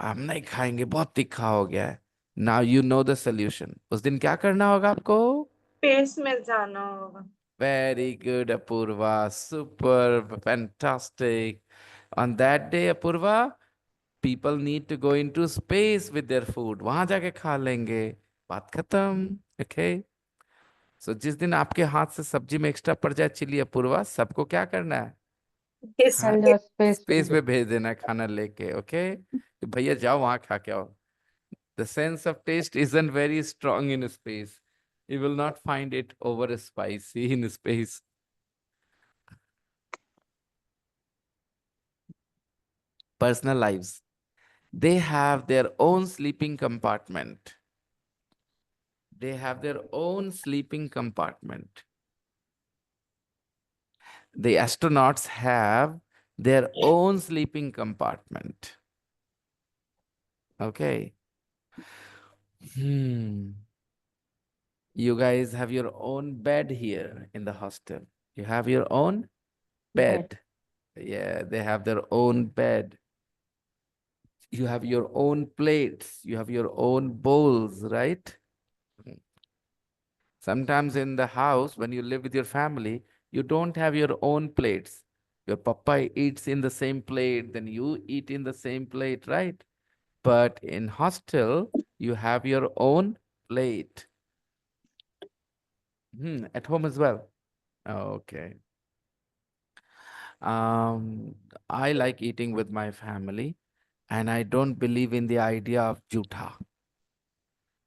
हम नहीं खाएंगे बहुत तीखा हो गया है. Now you know the solution. उस दिन क्या करना होगा आपको? पेस्ट में जाना होगा. Very good, Apurva. Superb, fantastic. On that day, Apurva, people need to go into space with their food. वहां जाके खा लेंगे. बात खत्म. Okay. So जिस दिन आपके हाथ से सब्जी में एक्स्ट्रा पड़ जाए चिली, अपूर्वा, सबको क्या करना है? हाँ, चल जाओ स्पेस स्पेस पे. में भेज देना है खाना लेके. ओके, भैया जाओ वहां खा के आओ. The sense of taste isn't very strong in space. You will not find it over spicy in space. Personal lives. They have their own sleeping compartment. They have their own sleeping compartment. The astronauts have their own sleeping compartment. Okay. You guys have your own bed here in the hostel. You have your own bed. Yeah, they have their own bed. You have your own plates. You have your own bowls, right? Sometimes in the house, when you live with your family, you don't have your own plates. Your papa eats in the same plate, then you eat in the same plate, right? But in hostel, you have your own plate. At home as well. Okay. I like eating with my family, and I don't believe in the idea of jutha.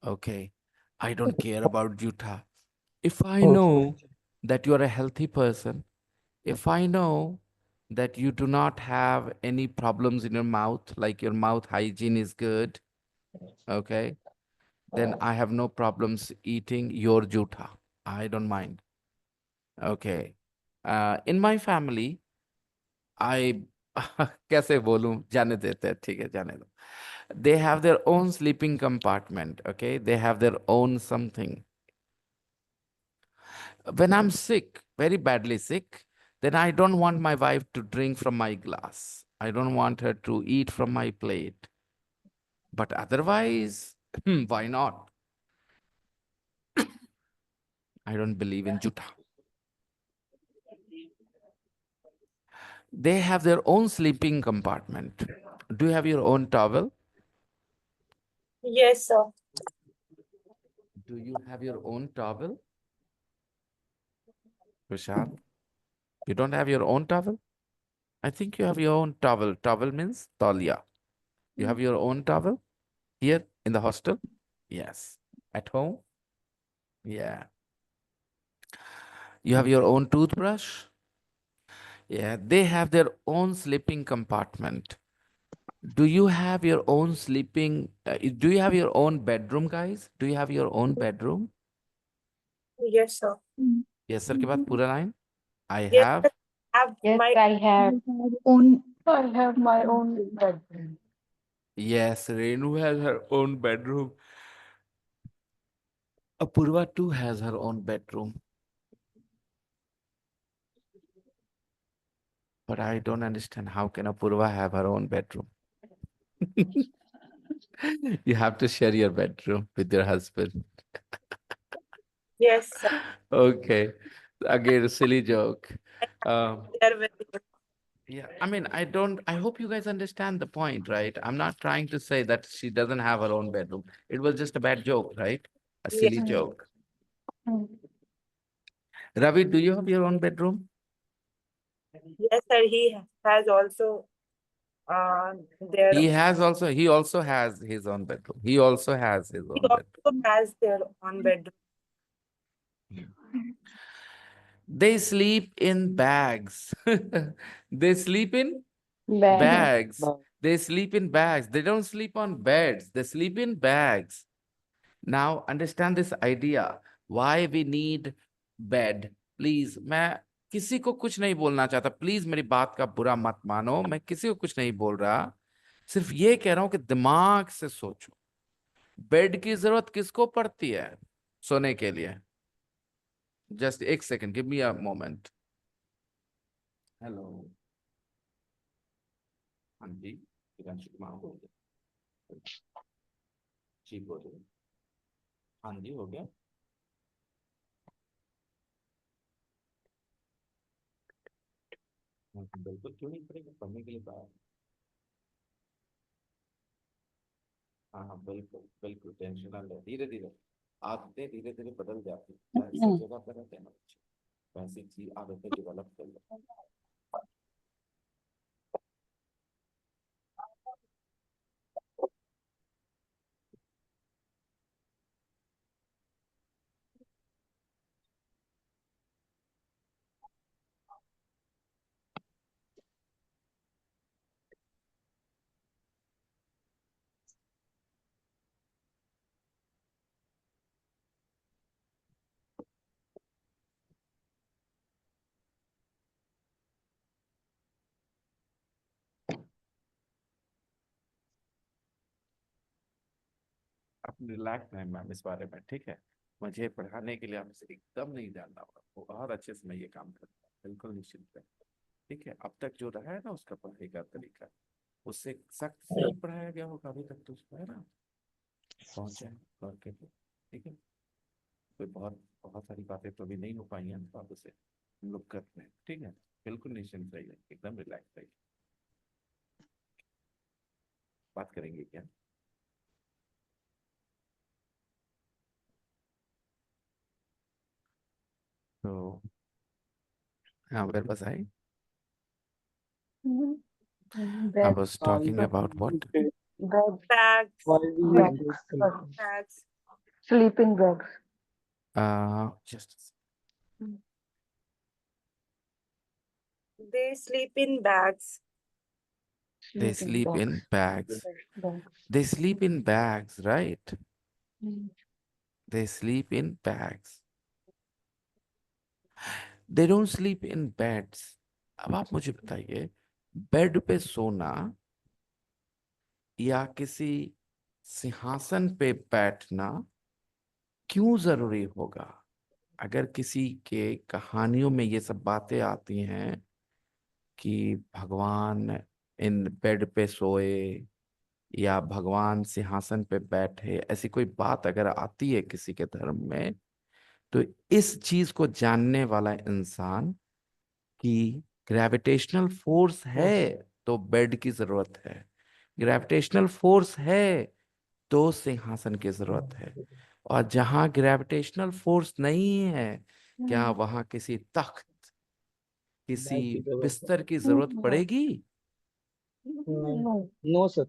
Okay. I don't care about jutha. If I know that you are a healthy person, if I know that you do not have any problems in your mouth, like your mouth hygiene is good, okay, then I have no problems eating your jutha. I don't mind. Okay. In my family, I कैसे बोलूं जाने देते हैं ठीक है जाने दो. They have their own sleeping compartment. Okay, they have their own something. When I'm sick, very badly sick, then I don't want my wife to drink from my glass. I don't want her to eat from my plate. But otherwise, why not? I don't believe in juta. They have their own sleeping compartment. Do you have your own towel? Yes, sir. Do you have your own towel? Prashant, you don't have your own towel? I think you have your own towel. Towel means talia. You have your own towel here in the hostel? Yes. At home? Yeah. You have your own toothbrush? Yeah. They have their own sleeping compartment. Do you have your own sleeping? Do you have your own bedroom, guys? Do you have your own bedroom? Yes, sir. Yes, sir. के बाद पूरा line. I Yes, have. sir. Have Yes, my I have. I have my own bedroom. Yes, Renu has her own bedroom. Apurva too has her own bedroom. But I don't understand how can Apurva have her own bedroom? You have to share your bedroom with your husband. yes, sir. Okay. Again, a silly joke. They are very good. Yeah, I mean, I hope you guys understand the point, right? I'm not trying to say that she doesn't have her own bedroom. It was just a bad joke, right? A Yes, silly joke. Mm. Ravi, do you have your own bedroom? yes, sir. He has also their He also has his own bedroom. He also has his he own bedroom. also has their own bedroom. They sleep in bags. They sleep in Bag. bags. They sleep in bags. They don't sleep on beds. They sleep in bags. Now understand this idea. Why we need bed? Please, मैं किसी को कुछ नहीं बोलना चाहता. Please मेरी बात का बुरा मत मानो. मैं किसी को कुछ नहीं बोल रहा. सिर्फ ये कह रहा हूं कि दिमाग से सोचो. बेड की जरूरत किसको पड़ती है सोने के लिए? जस्ट एक second, give me a moment. Hello. हाँ जी, प्रियांशु कुमार बोल रहे. जी बोलिए. हाँ जी, हो गया. बिल्कुल, क्यों नहीं पड़ेगा, पढ़ने के लिए बाहर. हाँ हाँ, बिल्कुल बिल्कुल, टेंशन ना ले. धीरे धीरे आदतें धीरे धीरे बदल जाती है. जैसे जगह पर रहते हैं ना बच्चे, वैसी चीज आदतें डेवलप कर लो. आप रिलैक्स रहें मैम इस बारे में, ठीक है? मुझे पढ़ाने के लिए आपसे एकदम नहीं जानना होगा. वो बहुत अच्छे से मैं ये काम करता हूँ. बिल्कुल निश्चिंत रहे, ठीक है? अब तक जो रहा है ना उसका पढ़ाई का तरीका, उससे सख्त से ही पढ़ाया गया होगा अभी तक तो उसको, है ना? पहुंचे और के, ठीक है? कोई बहुत बहुत सारी बातें तो अभी नहीं हो पाई हैं, तो आप उसे हम लोग करते हैं, ठीक है? बिल्कुल निश्चिंत रहिए, एकदम रिलैक्स रहिए. बात करेंगे क्या? तो हाँ, where was I? I Bed, was talking about what? bed, Bags, Why we bed, use this thing? bags. sleeping bags. Just They sleep in bags. they Sleeping sleep bags. in bags. Bags. They sleep in bags, right? Mm. They sleep in bags. They don't sleep in beds. अब आप मुझे बताइए, bed पे सोना या किसी सिंहासन पे बैठना क्यों जरूरी होगा? अगर किसी के कहानियों में ये सब बातें आती हैं कि भगवान इन बेड पे सोए या भगवान सिंहासन पे बैठे, ऐसी कोई बात अगर आती है किसी के धर्म में, तो इस चीज को जानने वाला इंसान कि ग्रेविटेशनल फोर्स है तो बेड की जरूरत है, ग्रेविटेशनल फोर्स है तो सिंहासन की जरूरत है, और जहां ग्रेविटेशनल फोर्स नहीं है, क्या वहां किसी तख्त, किसी बिस्तर की जरूरत पड़ेगी? नो। No sir.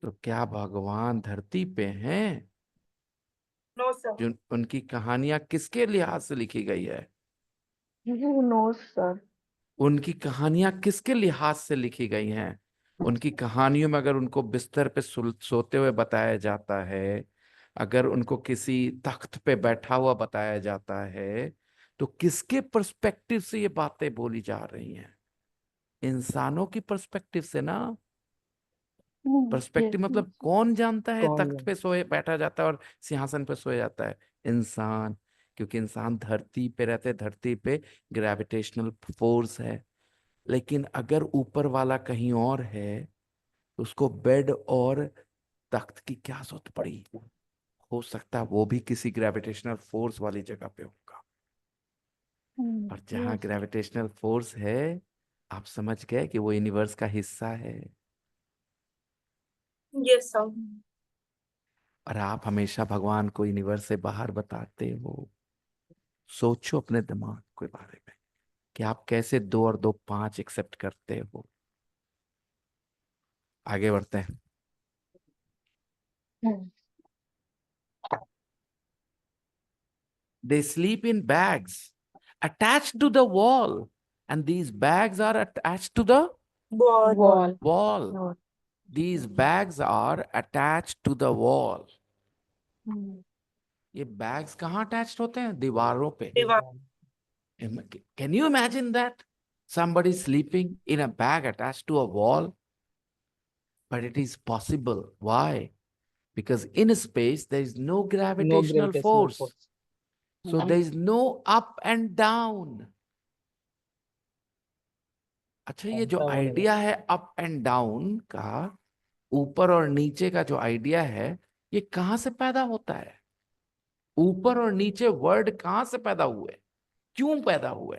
तो क्या भगवान धरती पे हैं? No sir. जो उनकी कहानियां किसके लिहाज से लिखी गई है? Who knows, sir? उनकी कहानियां किसके लिहाज से लिखी गई हैं? उनकी कहानियों में अगर उनको बिस्तर पे सोते हुए बताया जाता है, अगर उनको किसी तख्त पे बैठा हुआ बताया जाता है, तो किसके पर्सपेक्टिव से ये बातें बोली जा रही हैं? इंसानों की पर्सपेक्टिव से ना। Yes. पर्सपेक्टिव मतलब कौन जानता है कौन तख्त पे सोए बैठा जाता है और सिंहासन पे सोया जाता है? इंसान। क्योंकि इंसान धरती पे रहते, धरती पे ग्रेविटेशनल फोर्स है। लेकिन अगर ऊपर वाला कहीं और है, तो उसको बेड और तख्त की क्या जरूरत पड़ी? हो सकता है वो भी किसी ग्रेविटेशनल फोर्स वाली जगह पे होगा। और जहां Yes. ग्रेविटेशनल फोर्स है, आप समझ गए कि वो यूनिवर्स का हिस्सा है। Yes sir. और आप हमेशा भगवान को यूनिवर्स से बाहर बताते हो। सोचो अपने दिमाग के बारे में कि आप कैसे 2 और 2 5 एक्सेप्ट करते हो। आगे बढ़ते हैं। They sleep in bags attached to the wall, and these bags are attached to the ball. Wall. wall. Wall. These bags are attached to the wall. ये bags कहाँ attached होते हैं? दीवारों पे। दीवार। Can you imagine that? Somebody sleeping in a bag attached to a wall? But it is possible. Why? Because in space, there is no no gravitational gravitational force. Force. So there is no up and down. अच्छा, ये जो idea है up and down का, ऊपर और नीचे का जो आइडिया है, ये कहाँ से पैदा होता है? ऊपर और नीचे वर्ड कहाँ से पैदा हुए? क्यों पैदा हुए?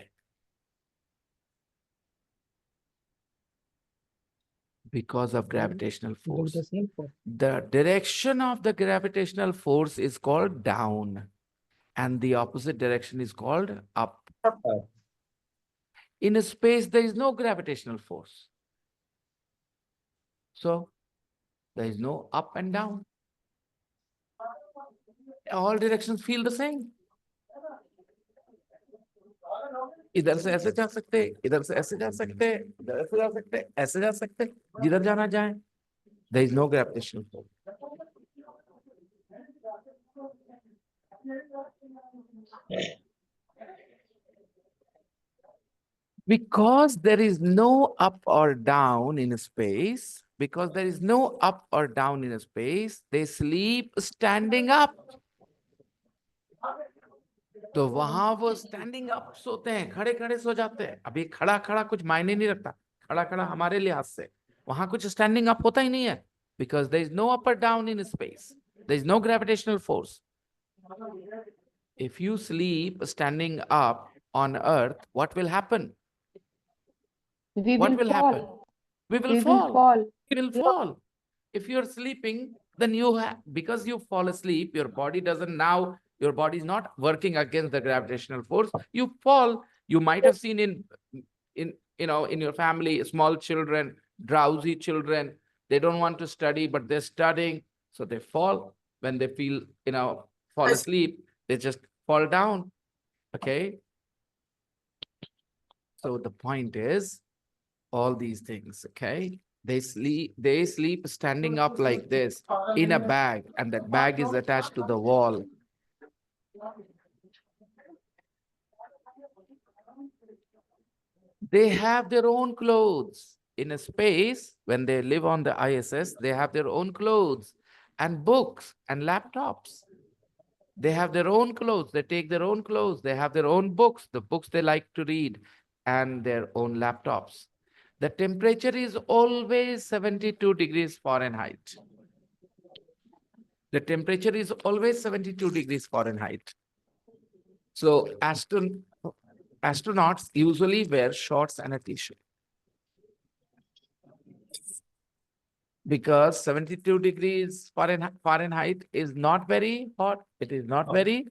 Because of gravitational force. Gravitational force. The direction of the gravitational force is called down, and the opposite direction is called up. In space, there is no gravitational force. So there is no up and down. All directions feel the same. इधर से ऐसे जा सकते, इधर से ऐसे जा सकते, इधर ऐसे जा सकते, ऐसे जा सकते, जिधर जाना जाए। There is no gravitational force. Because there is no up or down in space, because there is no up or down in space, they sleep standing up. तो वहां वो स्टैंडिंग अप सोते हैं, खड़े खड़े सो जाते हैं। अभी खड़ा खड़ा कुछ मायने नहीं रखता, खड़ा खड़ा हमारे लिहाज से, वहां कुछ स्टैंडिंग अप होता ही नहीं है। Because there is no up और down in space, there is no gravitational force. If you sleep standing up on earth, what will happen? We What will will happen? fall. We will We will fall. fall. We will fall. If you're sleeping, then you have, because you fall asleep, your body doesn't now, your body is not working against the gravitational force. You fall. You might have seen in your family, small children, drowsy children, they don't want to study, but they're studying. So they fall when they feel, fall asleep, they just fall down. Okay. So the point is, all these things, okay? They sleep standing up like this in a bag, and that bag is attached to the wall. They have their own clothes. In a space, when they live on the ISS, they have their own clothes and books and laptops. They have their own clothes. They take their own clothes. They have their own books, the books they like to read. and their own laptops. The temperature is always 72 degrees Fahrenheit. The temperature is always 72 degrees Fahrenheit. So astronauts usually wear shorts and a t-shirt because 72 degrees Fahrenheit is not very hot. It is not very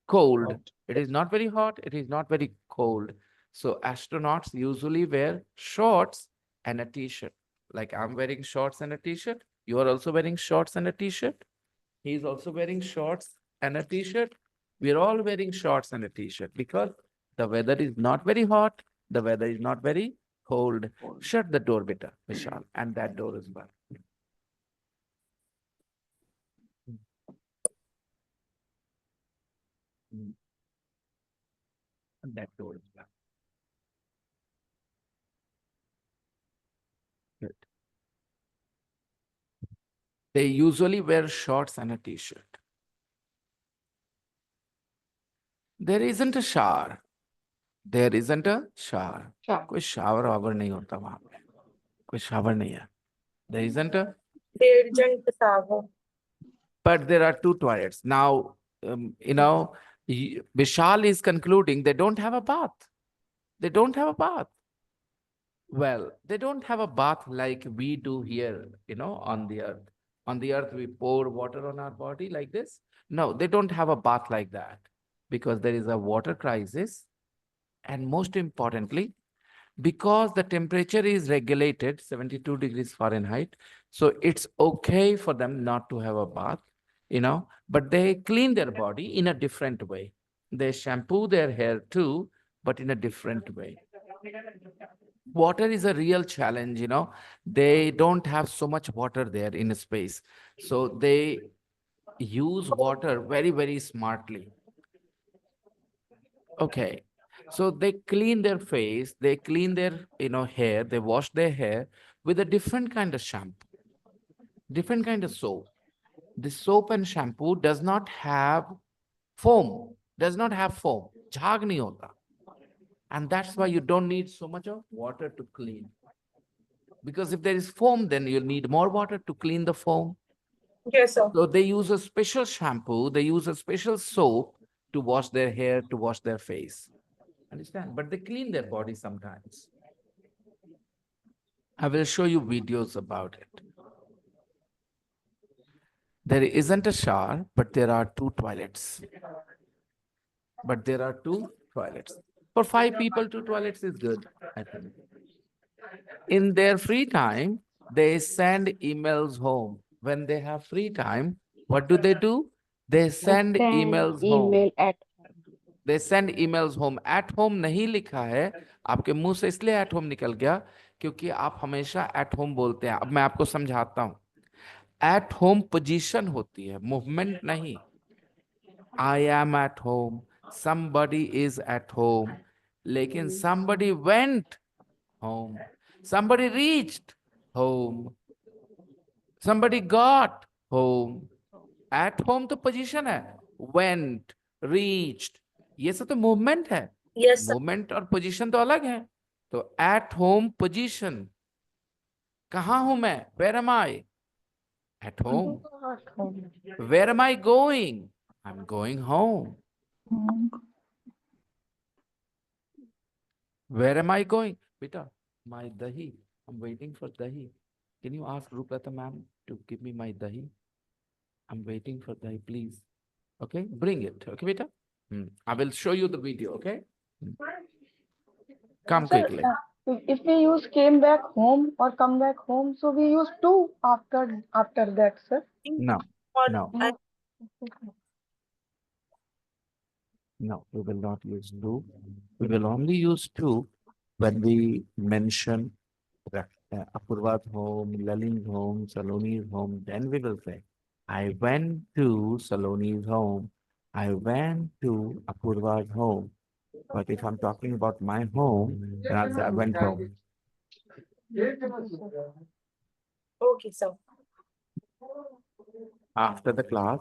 cold. It is not very hot. It is not very cold. So astronauts usually wear shorts and a t-shirt. Like I'm wearing shorts and a t-shirt. You are also wearing shorts and a t-shirt. He is also wearing shorts and a t-shirt. We're all wearing shorts and a t-shirt because the weather is not very hot. The weather is not very cold. Shut the door, beta, Vishal, and that door as well. And that door as well. Good. They usually wear shorts and a t-shirt. There isn't a shower. There isn't a shower. Sure. कोई shower वावर नहीं होता वहां पे. कोई shower नहीं है. There isn't a. There isn't a shower. But there are two toilets. Now, Vishal is concluding they don't have a bath. They don't have a bath. Well, they don't have a bath like we do here, on the earth. On the earth, we pour water on our body like this. No, they don't have a bath like that because there is a water crisis. And most importantly, because the temperature is regulated 72 degrees Fahrenheit, so it's okay for them not to have a bath, but they clean their body in a different way. They shampoo their hair too, but in a different way. Water is a real challenge, They don't have so much water there in space. So they use water very, very smartly. Okay. So they clean their face, they clean their, hair, they wash their hair with a different kind of shampoo, different kind of soap. The soap and shampoo does not have foam, Jhag nahi hota. And that's why you don't need so much of water to clean. Because if there is foam, then you'll need more water to clean the foam. Yes, sir. So they use a special shampoo, they use a special soap to wash their hair, to wash their face. Understand? But they clean their body sometimes. I will show you videos about it. There isn't a shower, but there are two toilets. For 5 people, 2 toilets is good, I think. In their free time, they send emails home. When they have free time, what do? They send emails home. email at They send emails home. At home नहीं लिखा है. आपके मुंह से इसलिए at home निकल गया क्योंकि आप हमेशा at home बोलते हैं. अब मैं आपको समझाता हूं. At home position होती है, movement नहीं. I am at home. Somebody is at home. लेकिन somebody went home. Somebody reached home. Somebody got home. At home तो position है. Went, reached. ये सब तो movement है. Yes, sir. Movement और position तो अलग है. तो at home position. कहाँ हूं मैं? Where am I? At home. Where am I going? I'm going home. Where am I going? Beta, my dahi. I'm waiting for dahi. Can you ask Rupata ma'am to give me my dahi? I'm waiting for dahi, please. Okay, bring it. Okay, beta? I will show you the video, okay? Come Sir, quickly. if we use came back home or come back home, so we use to after that, sir. No, Or no, I- no, we will not use do. We will only use to when we mention Apurva's home, Lalin's home, Saloni's home, then we will say, I went to Saloni's home. I went to Apurva's home. But if I'm talking about my home, then I'll say I went home. okay, sir. After the class,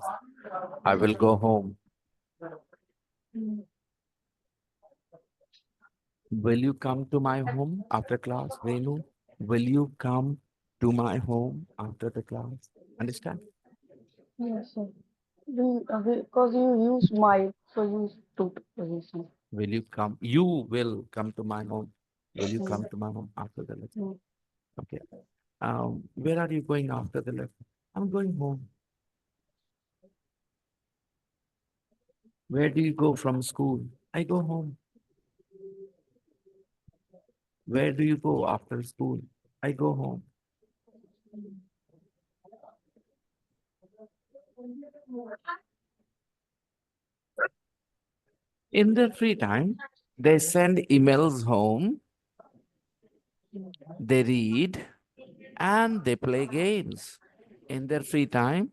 I will go home. Will you come to my home after class, Renu? Will you come to my home after the class? Understand? Yes, sir. Because you use my, so use to position. Will you come? You will come to my home. Will you come Mm, to my home after the lesson? mm. Okay. Where are you going after the lesson? I'm going home. Where do you go from school? I go home. Where do you go after school? I go home. In their free time, they send emails home, they read, and they play games. In their free time,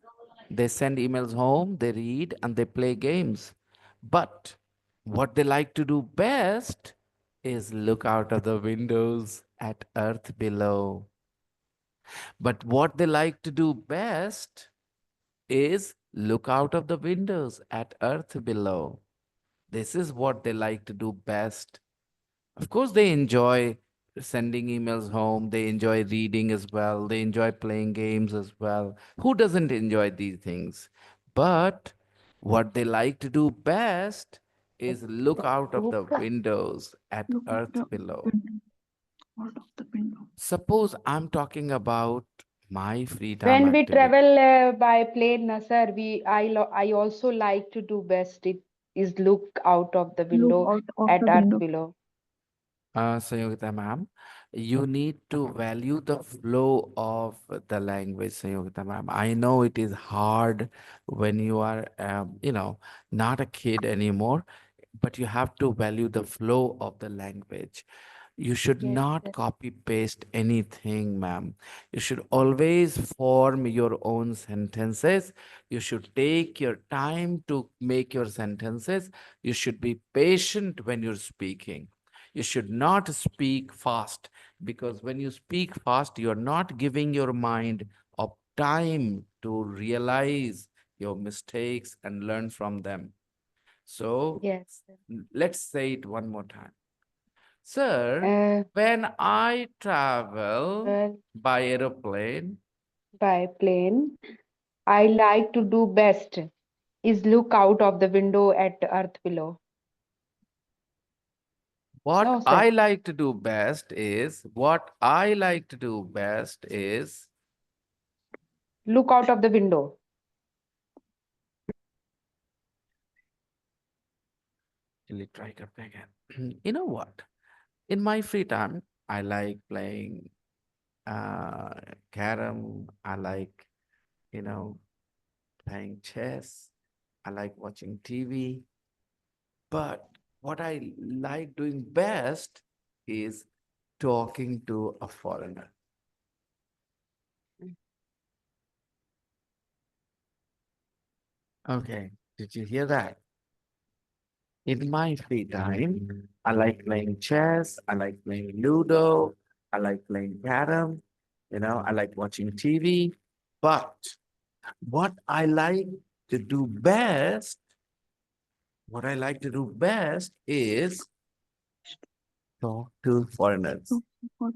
they send emails home, they read, and they play games. But what they like to do best is look out of the windows at Earth below. But what they like to do best is look out of the windows at Earth below. This is what they like to do best. Of course, they enjoy sending emails home. They enjoy reading as well. They enjoy playing games as well. Who doesn't enjoy these things? But what they like to do best is look out of the windows at Look at Earth the below. window. Out of the window. Suppose I'm talking about my free time When we activity. travel by plane, na sir, I also like to do best. It is look out of the Look window out of at the earth window. below. Sayogita ma'am, you need to value the flow of the language, Sayogita ma'am. I know it is hard when you are, not a kid anymore, but you have to value the flow of the language. You should Yes, not sir. copy paste anything, ma'am. You should always form your own sentences. You should take your time to make your sentences. You should be patient when you're speaking. You should not speak fast because when you speak fast, you're not giving your mind of time to realize your mistakes and learn from them. So Yes, sir. let's say it one more time. Sir, Uh, when I travel well, by aeroplane, by plane, I like to do best is look out of the window at earth below. what No, sir. I like to do best is, Look out of the window. let try it again. You know what? In my free time, I like playing uh, carom. I like, you know, playing chess. I like watching TV. But what I like doing best is talking to a foreigner. Okay, did you hear that? In my free time, I like playing chess, I like playing Ludo, I like playing carom, I like watching TV. But what I like to do best, what I like to do best is talk to foreigners What?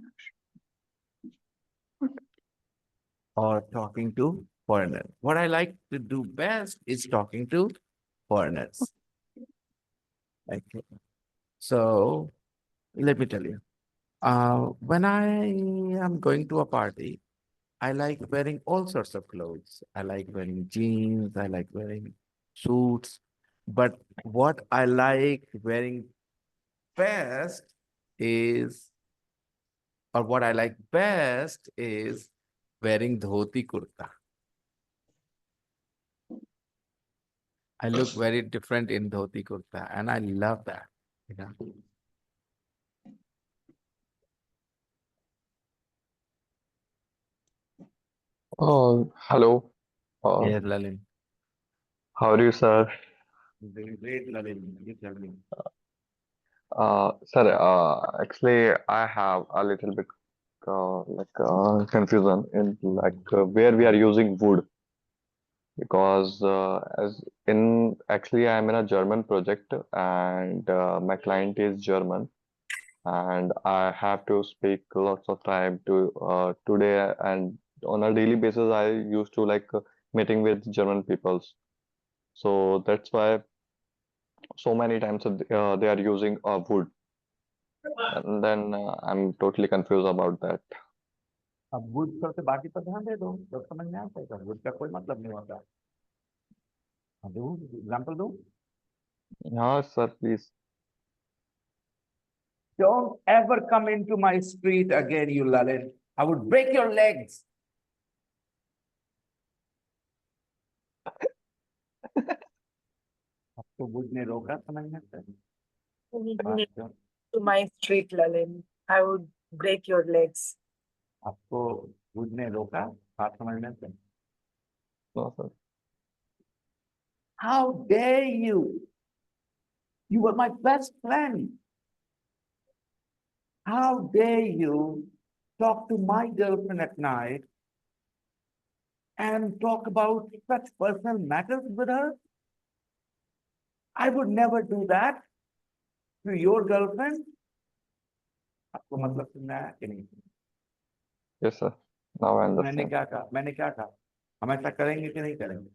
or talking to foreigners. What I like to do best is talking to foreigners. Okay. So let me tell you. When I am going to a party, I like wearing all sorts of clothes. I like wearing jeans, I like wearing suits. But what I like wearing best is, or what I like best is wearing dhoti kurta. I look very different in dhoti kurta, and I love that. You know? Hello. Uh, Yes, Lalin. how are you, sir? Very great, Lalin. You tell me. Sir, actually, I have a little bit confusion in where we are using wood because as in actually I am in a German project and my client is German. and I have to speak lots of time to today, and on a daily basis I used to like meeting with German peoples. So that's why so many times they are using wood, and then I'm totally confused about that. अब would पर से बाकी पर ध्यान दे दो, जब समझ में आता है वुड का कोई मतलब नहीं होता। हाँ, दूँ एग्जाम्पल दूँ? Yeah, sir, please. Don't ever come into my street again, you Lalit. I would break your legs. आपको वुड ने रोका समझने से? बात क्यों? To my street, Lalin. I would break your legs. आपको वुड ने रोका बात समझने से? No, sir. How dare you? You were my best friend. How dare you talk to my girlfriend at night and talk about such personal matters with her? I would never do that to your girlfriend. आपको मतलब सुनना है कि नहीं? Yes, sir. Now I मैंने understand. क्या कहा? मैंने क्या कहा? हम ऐसा करेंगे कि नहीं करेंगे?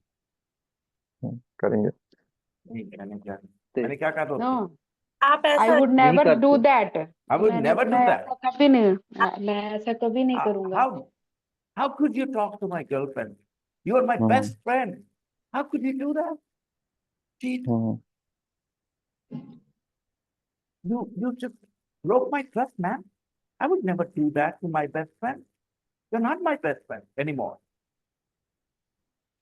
करेंगे। नहीं, मैंने क्या कहा दोस्तों? No, आप I ऐसा would नहीं never do करते। that. I would never do मैं that. ऐसा कभी नहीं, मैं ऐसा कभी नहीं करूंगा। How could you talk to my girlfriend? You are my best friend. How could you do that? Cheat. You just broke my trust, man. I would never do that to my best friend. You're not my best friend anymore.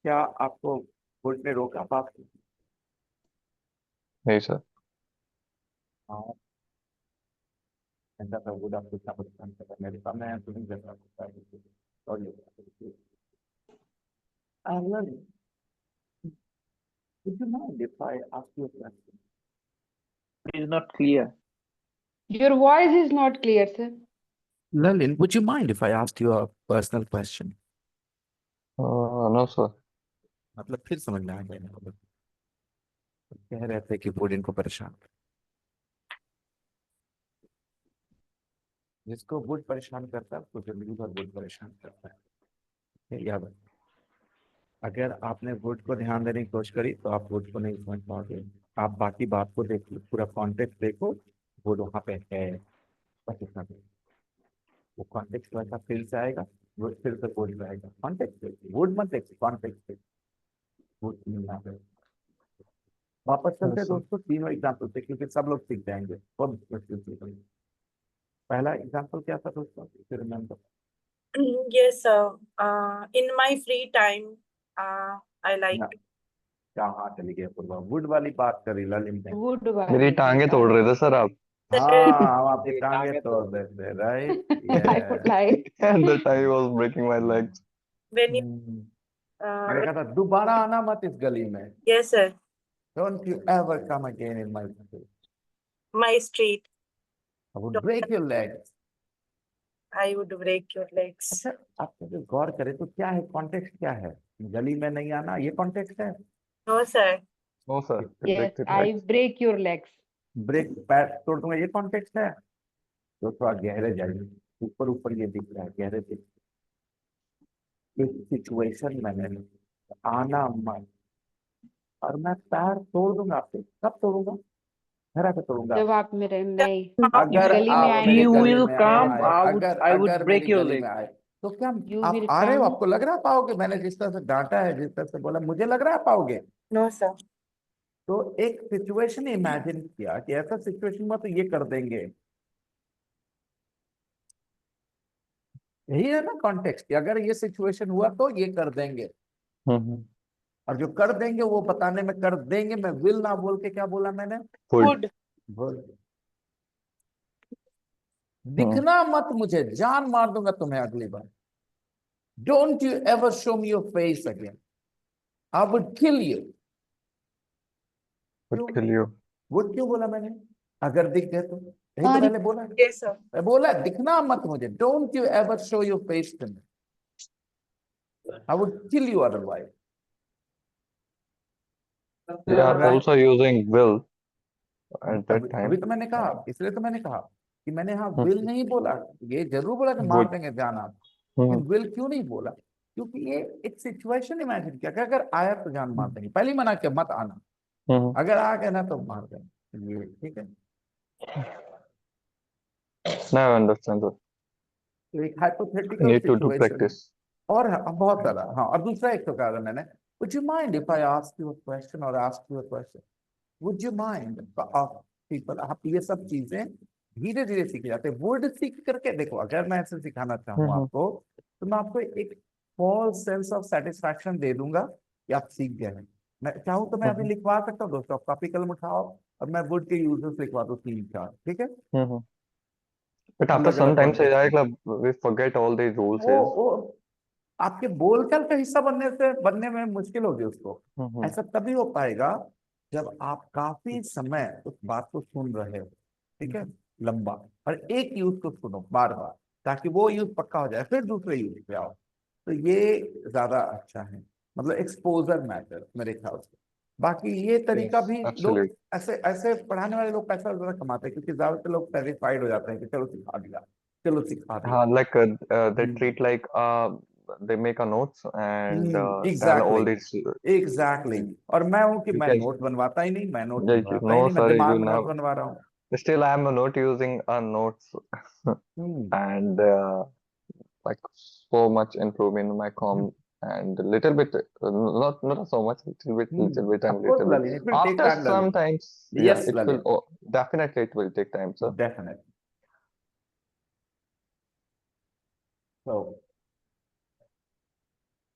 क्या आपको court ने रोका बाप को? नहीं sir. हाँ, ऐसा था वुड आपको क्या पसंद था मेरे सामने है तुम्हें जैसा होता है sorry Alan, would you mind if I ask you a question? It is not clear. Your voice is not clear, sir. Lalin, would you mind if I asked you a personal question? No sir. मतलब फिर समझ में आ गया ना, कह रहे थे कि वुड इनको परेशान, जिसको वुड परेशान करता है उसको जिंदगी भर वुड परेशान करता है। याद रखो, अगर आपने वुड को ध्यान देने की कोशिश करी तो आप वुड को नहीं समझ पाओगे। आप बाकी बात को देखो, पूरा कॉन्टेक्स्ट देखो, वुड वहां पे है, बस इतना देखो। वो कॉन्टेक्स्ट वैसा फिर से आएगा, वुड फिर से वुड आएगा। कॉन्टेक्स्ट वुड मत देखो, कॉन्टेक्स्ट वुड मिलना है। वापस चलते हैं दोस्तों तीनों एग्जाम्पल से, क्योंकि सब लोग सीख जाएंगे। पहला एग्जाम्पल क्या था दोस्तों, remember? Yes, in my free time, I like to. कहाँ चली गई पूर्वा? वुड वाली बात करी ललित ने। Wood मेरी वाली। टांगे तोड़ रहे थे सर आप। हाँ, हम आपकी टांगे तोड़ देते, right? I would like. And that I was breaking my legs. When you, मैंने कहा था दोबारा आना मत इस गली में। yes, sir, Don't you ever come again in my street. my street, I would break your legs. I would break your legs. अच्छा, आप जो गौर करें तो क्या है, कॉन्टेक्स्ट क्या है? गली में नहीं आना, ये कॉन्टेक्स्ट है? No, sir. No sir. Yes, Break I break your legs. Break पैर तोड़ दूंगा, ये कॉन्टेक्स्ट है? तो थोड़ा गहरे जाइए, ऊपर ऊपर ये दिख रहा है, गहरे दिख। इस सिचुएशन में आना मत, और मैं पैर तोड़ दूंगा आपके। कब तोड़ूंगा? घर आके तोड़ूंगा। जब आप मेरे नहीं अगर गली में आप आएंगे मेरी You तो will गली में come, आए, अगर I would अगर break मेरी your गली leg. में आए तो क्या You आप will आ रहे हो? come. आपको लग रहा है पाओगे? मैंने जिस तरह से डांटा है, जिस तरह से बोला, मुझे लग रहा है पाओगे? No, sir. तो एक सिचुएशन इमेजिन किया कि ऐसा सिचुएशन हुआ तो ये कर देंगे। यही है ना कॉन्टेक्स्ट, कि अगर ये सिचुएशन हुआ तो ये कर देंगे, और जो कर देंगे वो बताने में कर देंगे। मैं विल ना बोल के क्या बोला मैंने? Would. बोल। दिखना मत मुझे, जान मार दूंगा तुम्हें अगली बार। Don't you ever show me your face again, I would kill you. Would kill you. Would क्यों बोला मैंने? अगर दिख गए तो, यही तो मैंने बोला। Yes, sir. मैं बोला दिखना मत मुझे, don't you ever show your face to me, I would kill you otherwise. We are also using will at that अभी time. तो मैंने कहा, इसलिए तो मैंने कहा कि मैंने हाँ हम्म, विल नहीं बोला, ये जरूर बोला कि मार would देंगे जान आप, हम्म, लेकिन विल क्यों नहीं बोला? क्योंकि ये एक सिचुएशन इमेजिन किया कि अगर आया तो जान मार देंगे, पहले ही मना किया मत आना, हम्म, अगर आ गया ना तो मार देंगे, ये ठीक है। now I understand that. तो एक hypothetical Need to do situation. practice. और बहुत सारा, हाँ, और दूसरा एक तो कहा था मैंने, would you mind if I ask you a question or ask you a question? Would you mind? People, आप ये सब चीजें धीरे धीरे सीख जाते हैं, वर्ड सीख करके देखो। अगर मैं ऐसे सिखाना चाहूँ हम्म, आपको, तो मैं आपको एक फॉल्स सेंस ऑफ सेटिस्फैक्शन दे दूंगा कि आप सीख गए हैं। मैं चाहूँ तो मैं अभी हम्म, लिखवा सकता हूँ दोस्तों, आप कॉपी कलम उठाओ और मैं वुड के यूजर्स लिखवा दूँ 3-4, ठीक है, हम्म। But after अलग अलग some time से कॉन्टेक्स्ट में। like we forget all the rules is. वो आपके बोलचाल का हिस्सा बनने में मुश्किल होगी उसको। हम्म, ऐसा तभी हो पाएगा जब आप काफी समय उस बात को सुन रहे हो, ठीक है, लंबा, और एक यूज को सुनो बार बार, ताकि वो यूज पक्का हो जाए, फिर दूसरे यूज पे आओ। तो ये ज्यादा अच्छा है, मतलब एक्सपोजर मैटर मेरे ख्याल से। बाकी ये तरीका yes, भी लोग absolutely. ऐसे ऐसे पढ़ाने वाले लोग पैसा ज्यादा कमाते हैं, क्योंकि ज्यादातर लोग सेटिस्फाइड हो जाते हैं कि चलो सिखा दिया, चलो सिखा दिया। Like they hmm treat like they make a notes and tell exactly, all these exactly. और मैं हूं कि you मैं can नोट बनवाता ही नहीं, मैं नोट like बनवाता no ही नहीं, मैं sir you दिमाग में नोट never बनवा रहा हूँ। still I am not using a notes hmm and like so much improve in my com and little bit not so much little bit of and course little bit learning, it will take after time some learning. times yeah yes it will Lalit, definitely it will take time sir. Definitely. So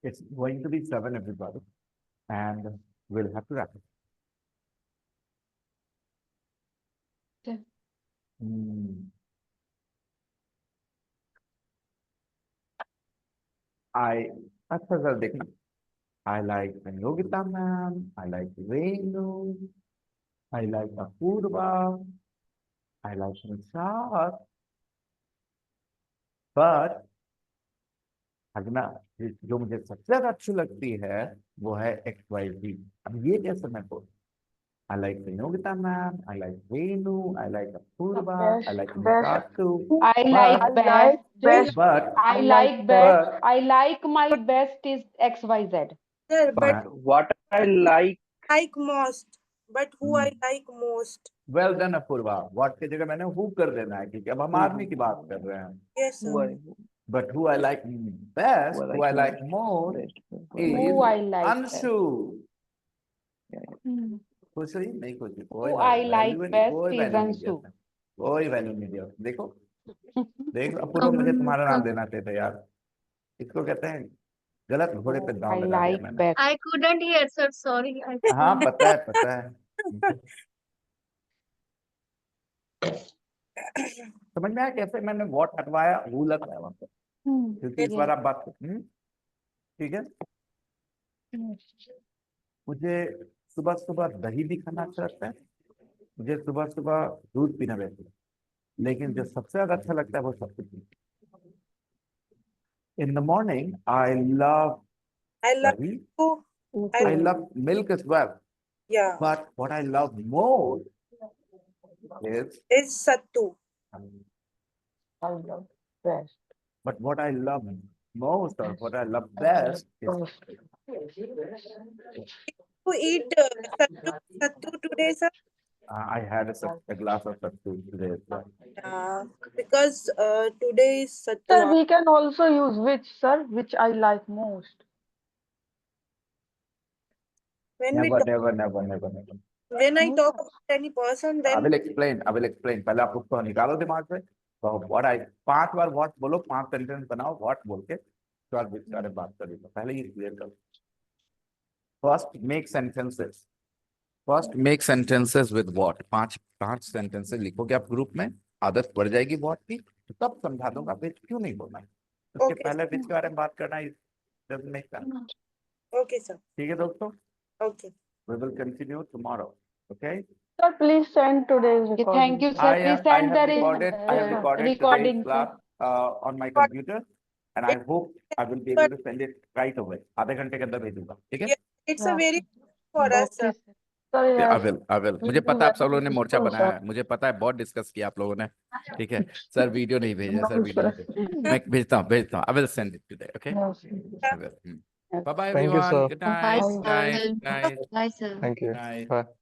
it's going to be 7 everybody, and will have to wrap it. Okay. I, अच्छा sir देखना, I like Yogita ma'am, I like Renu, I like Apoorva, I like Nishar, but Agna जो मुझे सबसे ज्यादा अच्छी लगती है वो है XYZ। अब ये कैसे मैं बोलूं? I like Yogita ma'am, I like Renu, I like The Apoorva, I best, like best. निशातु, I but like I like best. best. But I I like like best. best. but I like my But best is XYZ. sir, but But what I like, like most. But who I Hmm. like most? Well done Apoorva, what की जगह मैंने who कर देना है, क्योंकि अब हम आदमी की बात कर रहे हैं। Yes, who sir. I but who I like who I best, who like I like most, more best, who I like is Who I most. like best. Anshu. Yeah, yeah. Hmm. खुश हुई नहीं खुश हुई, कोई Who I वैल्यू like नहीं, best कोई is value नहीं दिया Ansu. उसने, कोई वैल्यू नहीं दिया। देखो देख अपूर्वा, मुझे तुम्हारा नाम देना चाहिए था यार, इसको कहते हैं गलत घोड़े पे Who I दांव लगा दिया like मैंने। best. I couldn't hear, sir. Sorry. हाँ पता है पता है, समझ में आया कैसे मैंने व्हाट हटवाया, हु लगवाया वहां पर, Hmm. क्योंकि इस Yes. बार आप बात ठीक है। Yes. मुझे सुबह सुबह दही भी खाना अच्छा लगता है, मुझे सुबह सुबह दूध पीना वैसे, लेकिन जो सबसे ज्यादा अच्छा लगता है वो सब कुछ। In the morning I love I love दही, you. I I love milk as well, yeah. but what I love more is, Is Sattu. I love best. but what I love most or what I love best is, To eat Sattu today, sir. I had a glass of sattu today as well. Because today is Sattu. Sir, we can also use which, sir, which I like most. When we Never, talk, never, never, never, never. when I No, talk sir. about any person, I then will explain. I will explain. पहले आप उसको निकालो दिमाग से। तो what I 5 bar what बोलो, 5 sentence बनाओ what बोल के, तो आप विस्तार में बात करिए। तो पहले ये क्लियर करो। First make sentences. First make sentences with what? 5 sentences लिखोगे आप ग्रुप में, आदत पड़ जाएगी what की, तो तब समझा दूंगा फिर क्यों नहीं बोलना है। उसके okay, पहले विच के बारे में बात करना है, doesn't make sense. okay, sir. ठीक है दोस्तों, Okay. we will continue tomorrow. Okay. Sir, please send today's Okay, thank recording. you, sir. Please I send have the recorded. I have Sir. recorded today's recording, sir. class on my But computer, and I hope I will be able to send it right away. आधे घंटे के अंदर भेजूंगा, ठीक है? yeah, it's a Yeah. very for us, Okay, sir. sir. Sir, yes. I will. We मुझे do पता है आप सब very लोगों ने मोर्चा useful, बनाया sir. है, मुझे पता है बहुत डिस्कस किया आप लोगों ने, ठीक है सर, वीडियो नहीं भेजा सर, No, वीडियो sir. नहीं भेजा, मैं भेजता हूँ, I will send it today, okay, Yes. I will. Yes. Bye bye Thank you, everyone, sir. Good Bye, night, Bye. Night, sir. Night, Bye, sir. Thank you. Night. Bye.